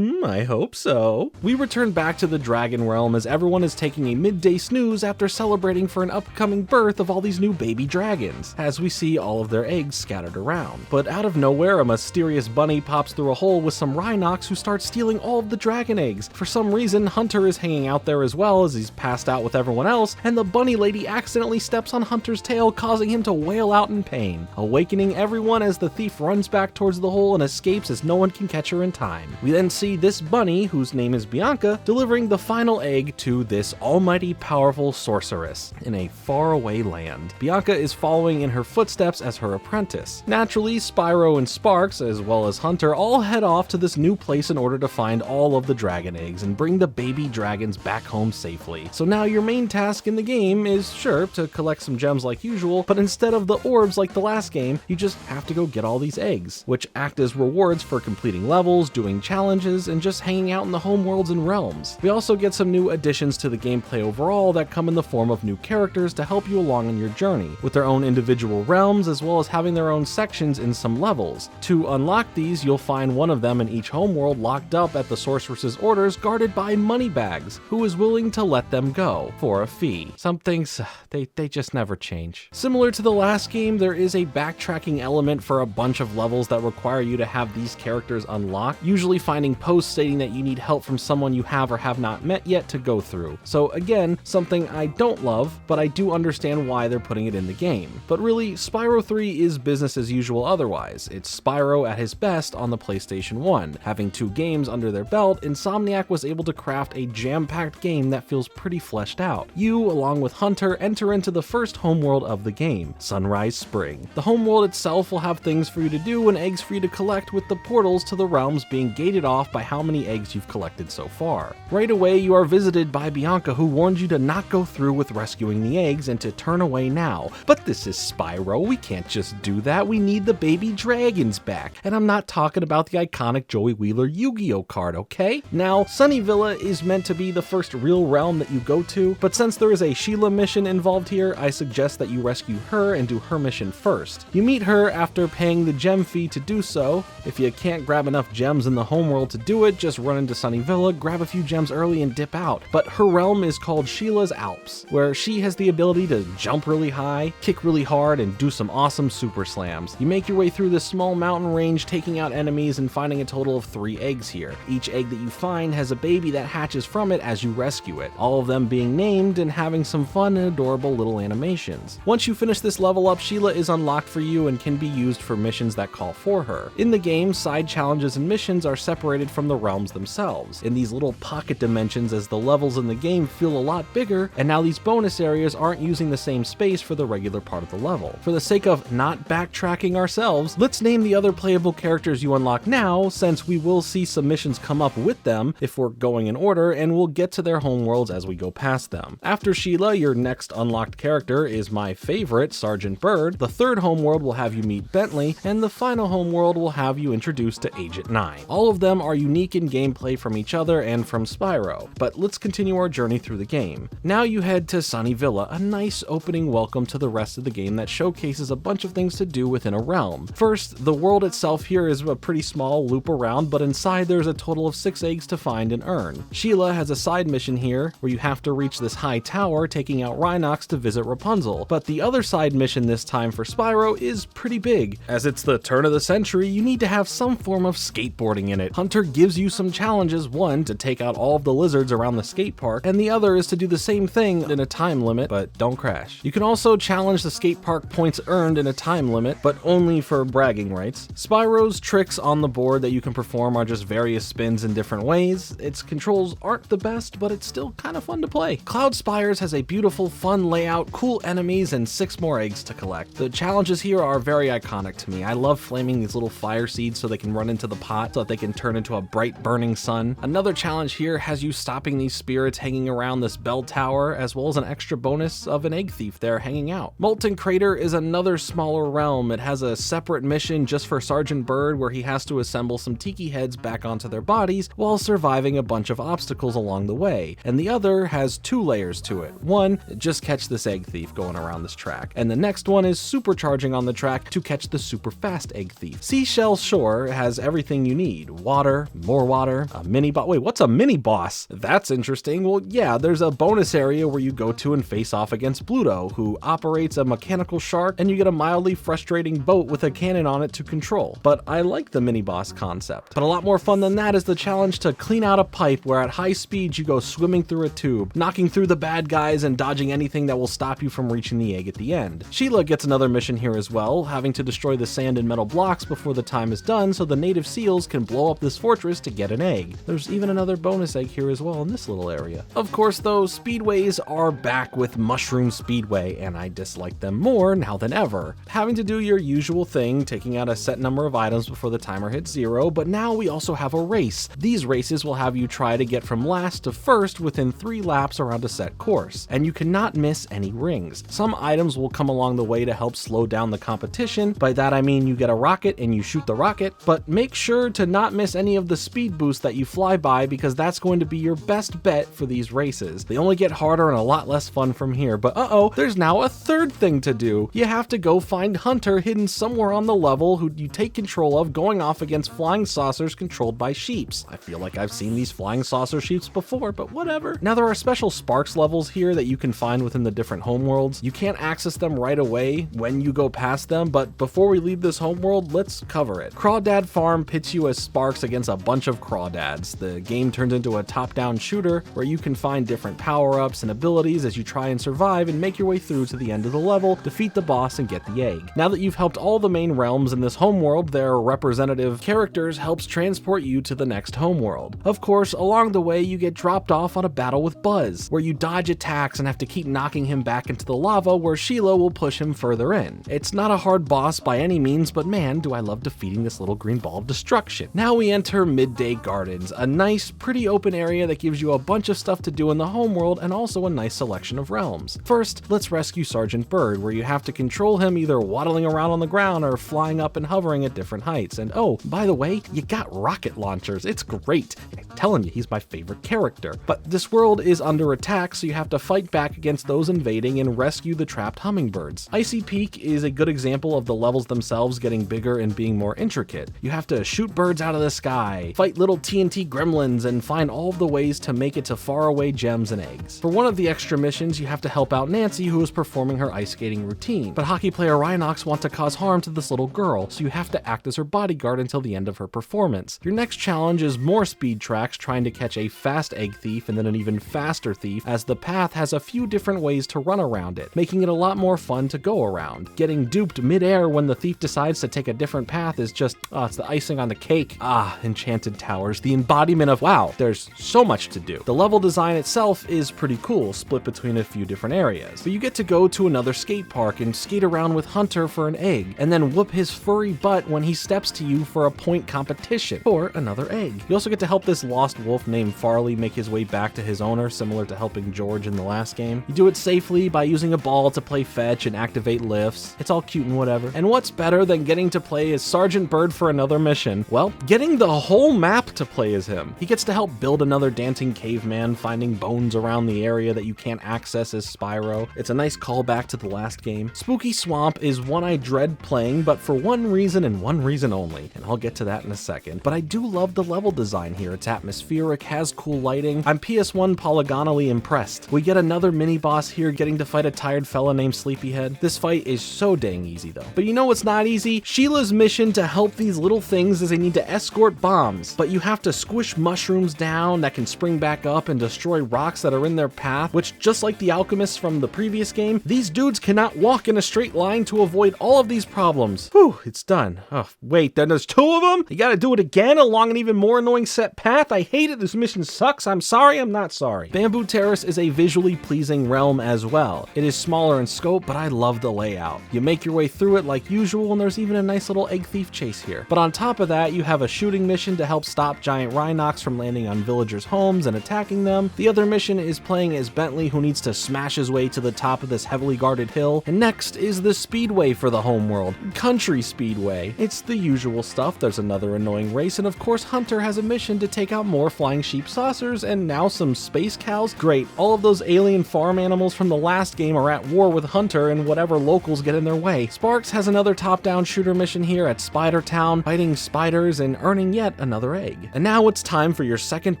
I hope so. We return back to the Dragon realm as everyone is taking a midday snooze after celebrating for an upcoming birth of all these new baby dragons, as we see all of their eggs scattered around. But out of nowhere, a mysterious bunny pops through a hole with some Rhinox who start stealing all of the dragon eggs. For some reason, Hunter is hanging out there as well as he's passed out with everyone else, and the bunny lady accidentally steps on Hunter's tail, causing him to wail out in pain, awakening everyone as the thief runs back towards the hole and escapes as no one can catch her in time. We then see this bunny, whose name is Bianca, delivering the final egg to this almighty powerful sorceress in a faraway land. Bianca is following in her footsteps as her apprentice. Naturally, Spyro and Sparks, as well as Hunter, all head off to this new place in order to find all of the dragon eggs and bring the baby dragons back home safely. So now your main task in the game is, sure, to collect some gems like usual, but instead of the orbs like the last game, you just have to go get all these eggs, which act as rewards for completing levels, doing challenges, and just hanging out in the home worlds and realms. We also get some new additions to the gameplay overall that come in the form of new characters to help you along in your journey, with their own individual realms as well as having their own sections in some levels. To unlock these, you'll find one of them in each homeworld locked up at the sorceress's orders, guarded by Moneybags, who is willing to let them go for a fee. Some things, they just never change. Similar to the last game, there is a backtracking element for a bunch of levels that require you to have these characters unlocked, usually finding posts stating that you need help from someone you have or have not met yet to go through. So again, something I don't love, but I do understand why they're putting it in the game. But really, Spyro 3 is business as usual otherwise. It's Spyro at his best on the PlayStation 1. Having 2 games under their belt, Insomniac was able to craft a jam-packed game that feels pretty fleshed out. You, along with Hunter, enter into the first homeworld of the game, Sunrise Spring. The homeworld itself will have things for you to do and eggs for you to collect, with the portals to the realms being gated off by how many eggs you've collected so far. Right away, you are visited by Bianca, who warns you to not go through with rescuing the eggs and to turn away now. But this is Spyro, we can't just do that, we need the baby dragons back. And I'm not talking about the iconic Joey Wheeler Yu-Gi-Oh card, okay? Now, Sunny Villa is meant to be the first real realm that you go to, but since there is a Sheila mission involved here, I suggest that you rescue her and do her mission first. You meet her after paying the gem fee to do so. If you can't grab enough gems in the homeworld to do it, just run into Sunny Villa, grab a few gems early and dip out. But her realm is called Sheila's Alps, where she has the ability to jump really high, kick really hard, and do some awesome super slams. You make your way through this small mountain range, taking out enemies and finding a total of 3 eggs here. Each egg that you find has a baby that hatches from it as you rescue it, all of them being named and having some fun and adorable little animations. Once you finish this level up, Sheila is unlocked for you and can be used for missions that call for her. In the game, side challenges and missions are separated from the realms themselves, in these little pocket dimensions, as the levels in the game feel a lot bigger, and now these bonus areas aren't using the same space for the regular part of the level. For the sake of not backtracking ourselves, let's name the other playable characters you unlock now, since we will see some missions come up with them if we're going in order, and we'll get to their homeworlds as we go past them. After Sheila, your next unlocked character is my favorite, Sergeant Bird. The third homeworld will have you meet Bentley, and the final homeworld will have you introduced to Agent 9. All of them are unique in gameplay from each other and from Spyro, but let's continue our journey through the game. Now you head to Sunny Villa, a nice opening welcome to the rest of the game that showcases a bunch of things to do within a realm. First, the world itself here is a pretty small loop around, but inside there's a total of 6 eggs to find and earn. Sheila has a side mission here where you have to reach this high tower, taking out Rhinox to visit Rapunzel, but the other side mission this time for Spyro is pretty big. As it's the turn of the century, you need to have some form of skateboarding in it. Hunter gives you some challenges, one to take out all of the lizards around the skate park, and the other is to do the same thing in a time limit, but don't crash. You can also challenge the skate park point points earned in a time limit, but only for bragging rights. Spyro's tricks on the board that you can perform are just various spins in different ways. Its controls aren't the best, but it's still kind of fun to play. Cloud Spires has a beautiful, fun layout, cool enemies, and 6 more eggs to collect. The challenges here are very iconic to me. I love flaming these little fire seeds so they can run into the pot so that they can turn into a bright burning sun. Another challenge here has you stopping these spirits hanging around this bell tower, as well as an extra bonus of an egg thief there hanging out. Molten Crater is another smaller realm. It has a separate mission just for Sergeant Bird where he has to assemble some tiki heads back onto their bodies while surviving a bunch of obstacles along the way. And the other has 2 layers to it. One, just catch this egg thief going around this track. And the next one is supercharging on the track to catch the super fast egg thief. Seashell Shore has everything you need. Water, more water, a mini boss. Wait, what's a mini boss? That's interesting. Well, yeah, there's a bonus area where you go to and face off against Bluto, who operates a mechanical shark, and you get a mildly frustrating boat with a cannon on it to control. But I like the mini boss concept. But a lot more fun than that is the challenge to clean out a pipe where at high speed you go swimming through a tube, knocking through the bad guys and dodging anything that will stop you from reaching the egg at the end. Sheila gets another mission here as well, having to destroy the sand and metal blocks before the time is done so the native seals can blow up this fortress to get an egg. There's even another bonus egg here as well in this little area. Of course though, speedways are back with Mushroom Speedway, and I dislike them more now than ever. Having to do your usual thing, taking out a set number of items before the timer hits 0, but now we also have a race. These races will have you try to get from last to first within 3 laps around a set course, and you cannot miss any rings. Some items will come along the way to help slow down the competition. By that I mean you get a rocket and you shoot the rocket, but make sure to not miss any of the speed boosts that you fly by, because that's going to be your best bet for these races. They only get harder and a lot less fun from here, but there's now a third thing to do. You have to go find Hunter hidden somewhere on the level who you take control of, going off against flying saucers controlled by sheeps. I feel like I've seen these flying saucer sheeps before, but whatever. Now there are special Sparks levels here that you can find within the different homeworlds. You can't access them right away when you go past them, but before we leave this homeworld, let's cover it. Crawdad Farm pits you as Sparks against a bunch of Crawdads. The game turns into a top-down shooter where you can find different power-ups and abilities as you try and survive and make your way through to the end of the level, defeat the boss, and get the egg. Now that you've helped all the main realms in this homeworld, their representative characters helps transport you to the next homeworld. Of course, along the way you get dropped off on a battle with Buzz, where you dodge attacks and have to keep knocking him back into the lava where Sheila will push him further in. It's not a hard boss by any means, but man, do I love defeating this little green ball of destruction. Now we enter Midday Gardens, a nice, pretty open area that gives you a bunch of stuff to do in the homeworld and also a nice selection of realms. First, let's rescue Sergeant Bird, where you have to control him either waddling around on the ground or flying up and hovering at different heights. And oh, by the way, you got rocket launchers. It's great. I'm telling you, he's my favorite character. But this world is under attack, so you have to fight back against those invading and rescue the trapped hummingbirds. Icy Peak is a good example of the levels themselves getting bigger and being more intricate. You have to shoot birds out of the sky, fight little TNT gremlins, and find all of the ways to make it to faraway gems and eggs. For one of the extra missions, you have to help out Nancy, who is performing her ice skating routine. But hockey player Rhinox wants to cause harm to this little girl, so you have to act as her bodyguard until the end of her performance. Your next challenge is more speed tracks, trying to catch a fast egg thief and then an even faster thief, as the path has a few different ways to run around it, making it a lot more fun to go around. Getting duped mid-air when the thief decides to take a different path is just, it's the icing on the cake. Enchanted Towers, the embodiment of, wow, there's so much to do. The level design itself is pretty cool, split between a few different areas. But you get to go to another skate park and skate around with Hunter for an egg, and then whoop his furry butt when he steps to you for a point competition for another egg. You also get to help this lost wolf named Farley make his way back to his owner, similar to helping George in the last game. You do it safely by using a ball to play fetch and activate lifts. It's all cute and whatever. And what's better than getting to play as Sergeant Bird for another mission? Well, getting the whole map to play as him. He gets to help build another dancing caveman, finding bones around the area that you can't access as Spyro. It's a nice callback to the last game. Spooky Swamp is one I dread playing, but for one reason and one reason only, and I'll get to that in a second. But I do love the level design here. It's at atmospheric, has cool lighting. I'm PS1 polygonally impressed. We get another mini-boss here getting to fight a tired fella named Sleepyhead. This fight is so dang easy though. But you know what's not easy? Sheila's mission to help these little things is they need to escort bombs, but you have to squish mushrooms down that can spring back up and destroy rocks that are in their path, which just like the alchemists from the previous game, these dudes cannot walk in a straight line to avoid all of these problems. Whew, it's done. Oh, wait, then there's 2 of them? You gotta do it again along an even more annoying set path? I hate it, this mission sucks. I'm sorry, I'm not sorry. Bamboo Terrace is a visually pleasing realm as well. It is smaller in scope, but I love the layout. You make your way through it like usual, and there's even a nice little egg thief chase here. But on top of that, you have a shooting mission to help stop giant Rhinox from landing on villagers' homes and attacking them. The other mission is playing as Bentley, who needs to smash his way to the top of this heavily guarded hill. And next is the speedway for the homeworld, Country Speedway. It's the usual stuff. There's another annoying race, and of course Hunter has a mission to take out more flying sheep saucers and now some space cows. Great, all of those alien farm animals from the last game are at war with Hunter and whatever locals get in their way. Sparks has another top-down shooter mission here at Spider Town, fighting spiders and earning yet another egg. And now it's time for your second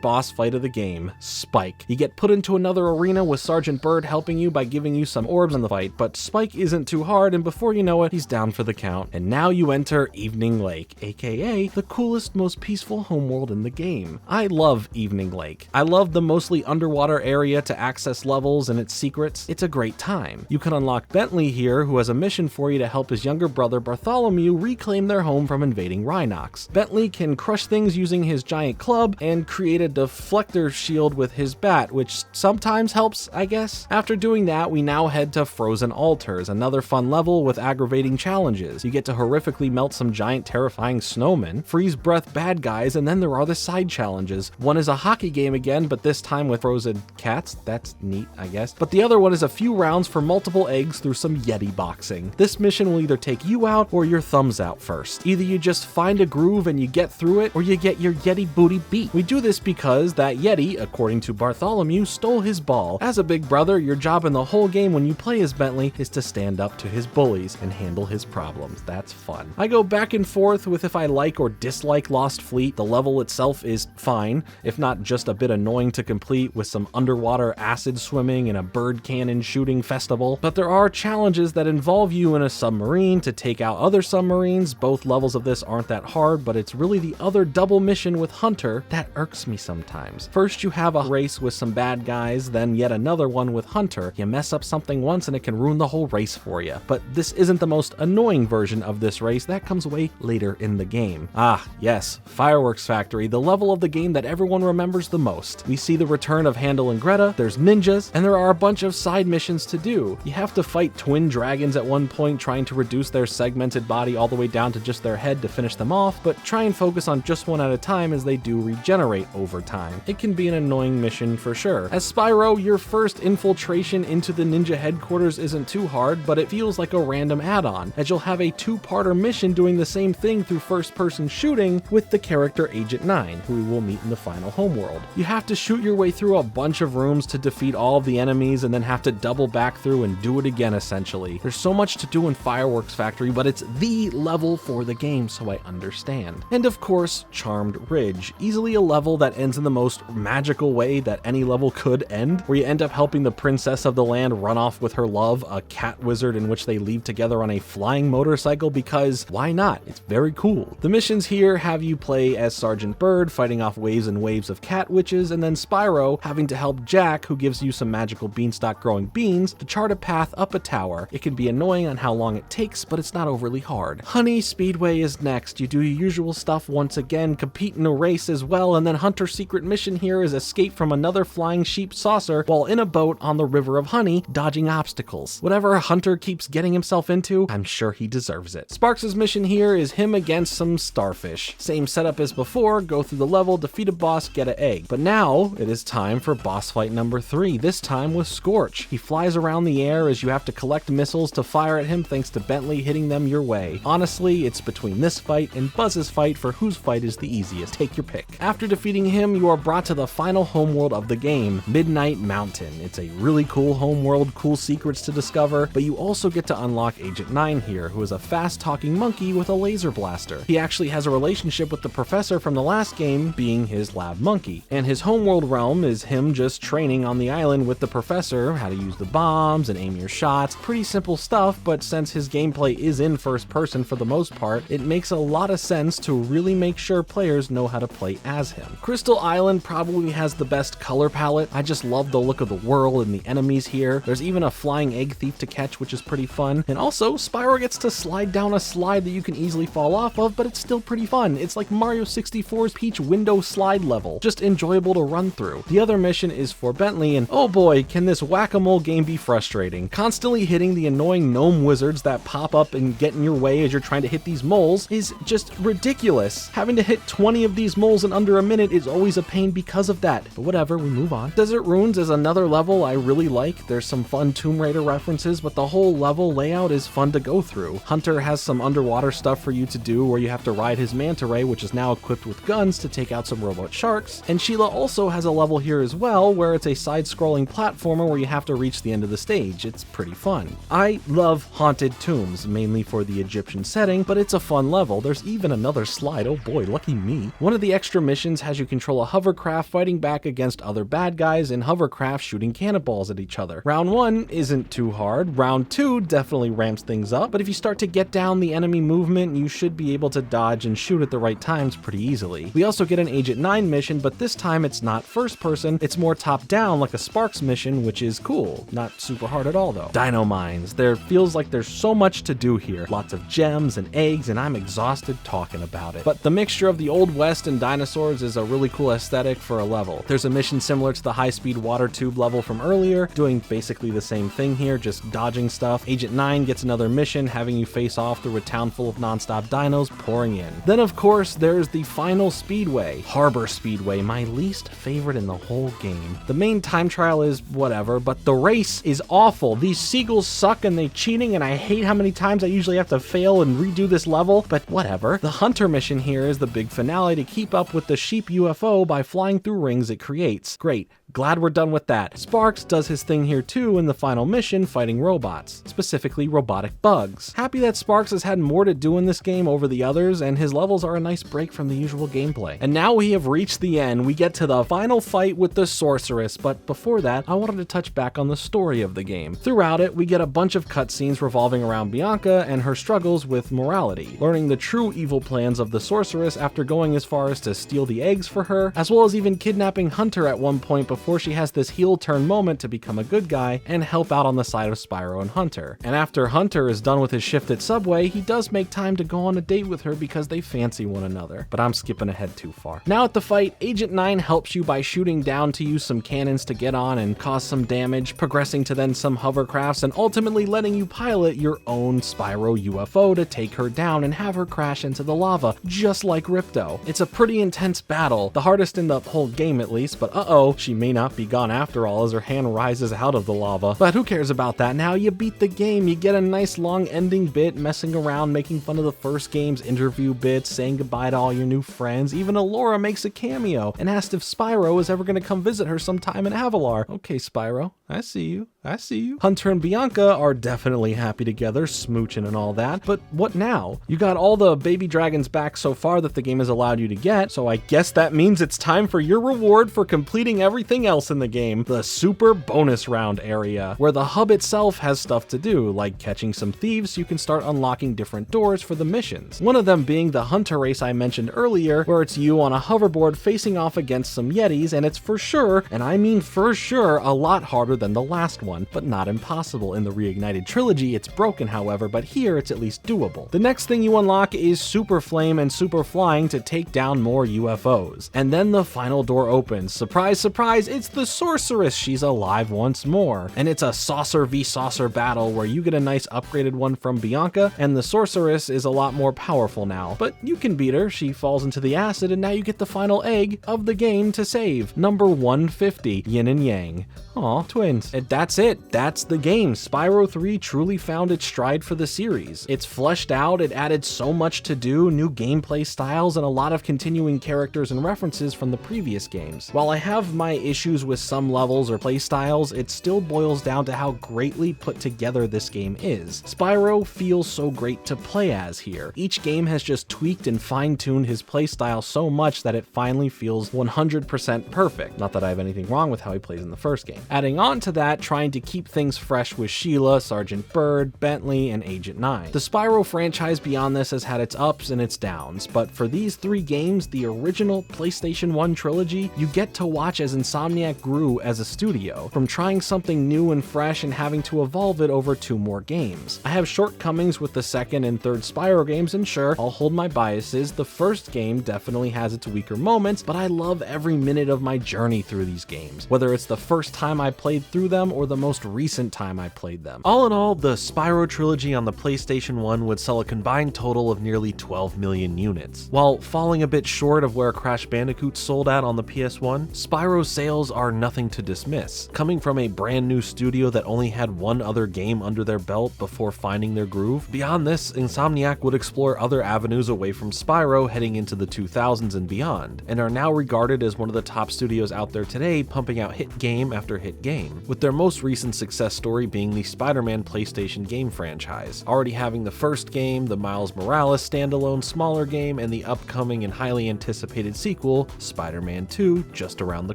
boss fight of the game, Spike. You get put into another arena with Sergeant Bird helping you by giving you some orbs in the fight, but Spike isn't too hard, and before you know it, he's down for the count. And now you enter Evening Lake, aka the coolest, most peaceful homeworld in the game. I love Evening Lake. I love the mostly underwater area to access levels and its secrets. It's a great time. You can unlock Bentley here, who has a mission for you to help his younger brother Bartholomew reclaim their home from invading Rhinox. Bentley can crush things using his giant club and create a deflector shield with his bat, which sometimes helps, I guess. After doing that, we now head to Frozen Altars, another fun level with aggravating challenges. You get to horrifically melt some giant terrifying snowmen, freeze breath bad guys, and then there are the side challenges. One is a hockey game again, but this time with frozen cats. That's neat, I guess. But the other one is a few rounds for multiple eggs through some Yeti boxing. This mission will either take you out or your thumbs out first. Either you just find a groove and you get through it, or you get your Yeti booty beat. We do this because that Yeti, according to Bartholomew, stole his ball. As a big brother, your job in the whole game when you play as Bentley is to stand up to his bullies and handle his problems. That's fun. I go back and forth with if I like or dislike Lost Fleet. The level itself is fine, if not just a bit annoying to complete with some underwater acid swimming and a bird cannon shooting festival. But there are challenges that involve you in a submarine to take out other submarines. Both levels of this aren't that hard, but it's really the other double mission with Hunter that irks me sometimes. First you have a race with some bad guys, then yet another one with Hunter. You mess up something once and it can ruin the whole race for you. But this isn't the most annoying version of this race. That comes way later in the game. Ah, yes, Fireworks Factory, the level of the game that everyone remembers the most. We see the return of Handel and Greta, there's ninjas, and there are a bunch of side missions to do. You have to fight twin dragons at one point, trying to reduce their segmented body all the way down to just their head to finish them off, but try and focus on just one at a time as they do regenerate over time. It can be an annoying mission for sure. As Spyro, your first infiltration into the ninja headquarters isn't too hard, but it feels like a random add-on, as you'll have a two-parter mission doing the same thing through first-person shooting with the character Agent 9, who we will meet in the final homeworld. You have to shoot your way through a bunch of rooms to defeat all of the enemies and then have to double back through and do it again essentially. There's so much to do in Fireworks Factory, but it's the level for the game, so I understand. And of course, Charmed Ridge, easily a level that ends in the most magical way that any level could end, where you end up helping the princess of the land run off with her love, a cat wizard in which they leave together on a flying motorcycle because why not? It's very cool. The missions here have you play as Sergeant Bird, fighting off waves and waves of cat witches, and then Spyro having to help Jack, who gives you some magical beanstalk growing beans, to chart a path up a tower. It can be annoying on how long it takes, but it's not overly hard. Honey Speedway is next. You do your usual stuff once again, compete in a race as well, and then Hunter's secret mission here is escape from another flying sheep saucer while in a boat on the River of Honey, dodging obstacles. Whatever Hunter keeps getting himself into, I'm sure he deserves it. Sparks' mission here is him against some starfish. Same setup as before, go through the level, defeat a boss, get an egg. But now, it is time for boss fight number 3, this time with Scorch. He flies around the air as you have to collect missiles to fire at him thanks to Bentley hitting them your way. Honestly, it's between this fight and Buzz's fight for whose fight is the easiest. Take your pick. After defeating him, you are brought to the final homeworld of the game, Midnight Mountain. It's a really cool homeworld, cool secrets to discover, but you also get to unlock Agent 9 here, who is a fast-talking monkey with a laser blaster. He actually has a relationship with the professor from the last game, being being his lab monkey. And his homeworld realm is him just training on the island with the professor, how to use the bombs and aim your shots. Pretty simple stuff, but since his gameplay is in first person for the most part, it makes a lot of sense to really make sure players know how to play as him. Crystal Island probably has the best color palette. I just love the look of the world and the enemies here. There's even a flying egg thief to catch, which is pretty fun. And also, Spyro gets to slide down a slide that you can easily fall off of, but it's still pretty fun. It's like Mario 64's Peach window slide level, just enjoyable to run through. The other mission is for Bentley, and oh boy, can this whack-a-mole game be frustrating. Constantly hitting the annoying gnome wizards that pop up and get in your way as you're trying to hit these moles is just ridiculous. Having to hit 20 of these moles in under a minute is always a pain because of that, but whatever, we move on. Desert Ruins is another level I really like. There's some fun Tomb Raider references, but the whole level layout is fun to go through. Hunter has some underwater stuff for you to do where you have to ride his manta ray, which is now equipped with guns to take out some robot sharks, and Sheila also has a level here as well where it's a side-scrolling platformer where you have to reach the end of the stage. It's pretty fun. I love haunted tombs, mainly for the Egyptian setting, but it's a fun level. There's even another slide, oh boy, lucky me. One of the extra missions has you control a hovercraft fighting back against other bad guys in hovercraft shooting cannonballs at each other. Round 1 isn't too hard. Round 2 definitely ramps things up, but if you start to get down the enemy movement, you should be able to dodge and shoot at the right times pretty easily. We also get an Agent 9 mission, but this time it's not first person, it's more top down like a Sparks mission, which is cool. Not super hard at all though. Dino Mines. There feels like there's so much to do here. Lots of gems and eggs, and I'm exhausted talking about it. But the mixture of the Old West and dinosaurs is a really cool aesthetic for a level. There's a mission similar to the high-speed water tube level from earlier, doing basically the same thing here, just dodging stuff. Agent 9 gets another mission, having you face off through a town full of non-stop dinos pouring in. Then of course there's the final speedway, Harbor Speedway, my least favorite in the whole game. The main time trial is whatever, but the race is awful. These seagulls suck and they cheating, and I hate how many times I usually have to fail and redo this level, but whatever. The Hunter mission here is the big finale to keep up with the sheep UFO by flying through rings it creates. Great. Glad we're done with that. Sparks does his thing here too in the final mission fighting robots, specifically robotic bugs. Happy that Sparks has had more to do in this game over the others, and his levels are a nice break from the usual gameplay. And now we have reached the end. We get to the final fight with the sorceress, but before that, I wanted to touch back on the story of the game. Throughout it, we get a bunch of cutscenes revolving around Bianca and her struggles with morality, learning the true evil plans of the sorceress after going as far as to steal the eggs for her, as well as even kidnapping Hunter at one point before she has this heel turn moment to become a good guy and help out on the side of Spyro and Hunter. And after Hunter is done with his shift at Subway, he does make time to go on a date with her because they fancy one another. But I'm skipping ahead too far. Now at the fight, Agent 9 helps you by shooting down to use some cannons to get on and cause some damage, progressing to then some hovercrafts, and ultimately letting you pilot your own Spyro UFO to take her down and have her crash into the lava, just like Ripto. It's a pretty intense battle, the hardest in the whole game at least, but uh-oh, she may not be gone after all as her hand rises out of the lava. But who cares about that now? You beat the game, you get a nice long ending bit, messing around, making fun of the first game's interview bits, saying goodbye to all your new friends. Even Alora makes a cameo and asked if Spyro is ever going to come visit her sometime in Avalar. Okay, Spyro, I see you. I see you. Hunter and Bianca are definitely happy together, smooching and all that, but what now? You got all the baby dragons back so far that the game has allowed you to get, so I guess that means it's time for your reward for completing everything else in the game, the super bonus round area, where the hub itself has stuff to do, like catching some thieves so you can start unlocking different doors for the missions. One of them being the Hunter race I mentioned earlier, where it's you on a hoverboard facing off against some Yetis, and it's for sure, and I mean for sure, a lot harder than the last one, but not impossible. In the Reignited Trilogy, it's broken, however, but here it's at least doable. The next thing you unlock is Super Flame and Super Flying to take down more UFOs. And then the final door opens. Surprise, surprise, it's the sorceress. She's alive once more. And it's a saucer v saucer battle where you get a nice upgraded one from Bianca, and the sorceress is a lot more powerful now. But you can beat her. She falls into the acid, and now you get the final egg of the game to save. Number 150, Yin and Yang. Aw, twins. And that's it. That's the game. Spyro 3 truly found its stride for the series. It's fleshed out, it added so much to do, new gameplay styles, and a lot of continuing characters and references from the previous games. While I have my issues with some levels or play styles, it still boils down to how greatly put together this game is. Spyro feels so great to play as here. Each game has just tweaked and fine-tuned his playstyle so much that it finally feels 100% perfect. Not that I have anything wrong with how he plays in the first game. Adding on to that, trying to keep things fresh with Sheila, Sergeant Byrd, Bentley, and Agent 9. The Spyro franchise beyond this has had its ups and its downs, but for these 3 games, the original PlayStation 1 trilogy, you get to watch as Insomniac grew as a studio, from trying something new and fresh and having to evolve it over 2 more games. I have shortcomings with the second and third Spyro games, and sure, I'll hold my biases. The first game definitely has its weaker moments, but I love every minute of my journey through these games, whether it's the first time I played through them or the most recent time I played them. All in all, the Spyro trilogy on the PlayStation 1 would sell a combined total of nearly 12 million units. While falling a bit short of where Crash Bandicoot sold at on the PS1, Spyro's sales are nothing to dismiss. Coming from a brand new studio that only had one other game under their belt before finding their groove, beyond this, Insomniac would explore other avenues away from Spyro heading into the 2000s and beyond, and are now regarded as one of the top studios out there today, pumping out hit game after hit game, with their most recent success story being the Spider-Man PlayStation game franchise, already having the first game, the Miles Morales standalone smaller game, and the upcoming and highly anticipated sequel, Spider-Man 2, just around the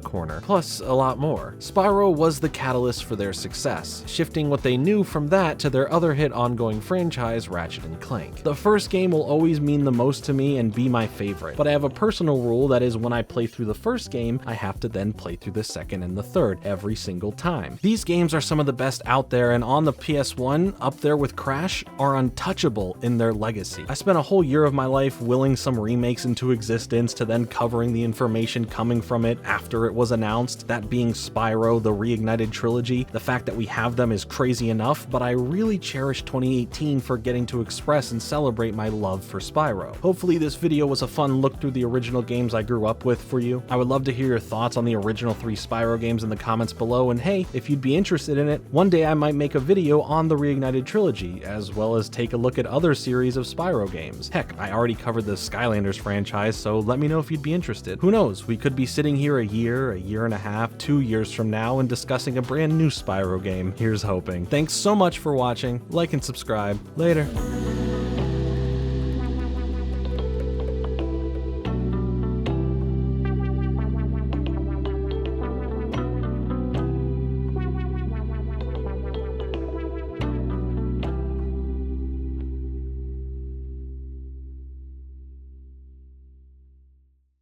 corner, plus a lot more. Spyro was the catalyst for their success, shifting what they knew from that to their other hit ongoing franchise, Ratchet & Clank. The first game will always mean the most to me and be my favorite, but I have a personal rule that is when I play through the first game, I have to then play through the second and the third every single time. These games are some of the best out there, and on the PS1, up there with Crash, are untouchable in their legacy. I spent a whole year of my life willing some remakes into existence to then covering the information coming from it after it was announced, that being Spyro the Reignited Trilogy. The fact that we have them is crazy enough, but I really cherish 2018 for getting to express and celebrate my love for Spyro. Hopefully this video was a fun look through the original games I grew up with for you. I would love to hear your thoughts on the original 3 Spyro games in the comments below, and hey, if you'd be interested in it, one day I might make a video on the Reignited Trilogy, as well as take a look at other series of Spyro games. Heck, I already covered the Skylanders franchise, so let me know if you'd be interested. Who knows, we could be sitting here a year and a half, 2 years from now and discussing a brand new Spyro game. Here's hoping. Thanks so much for watching, like and subscribe. Later.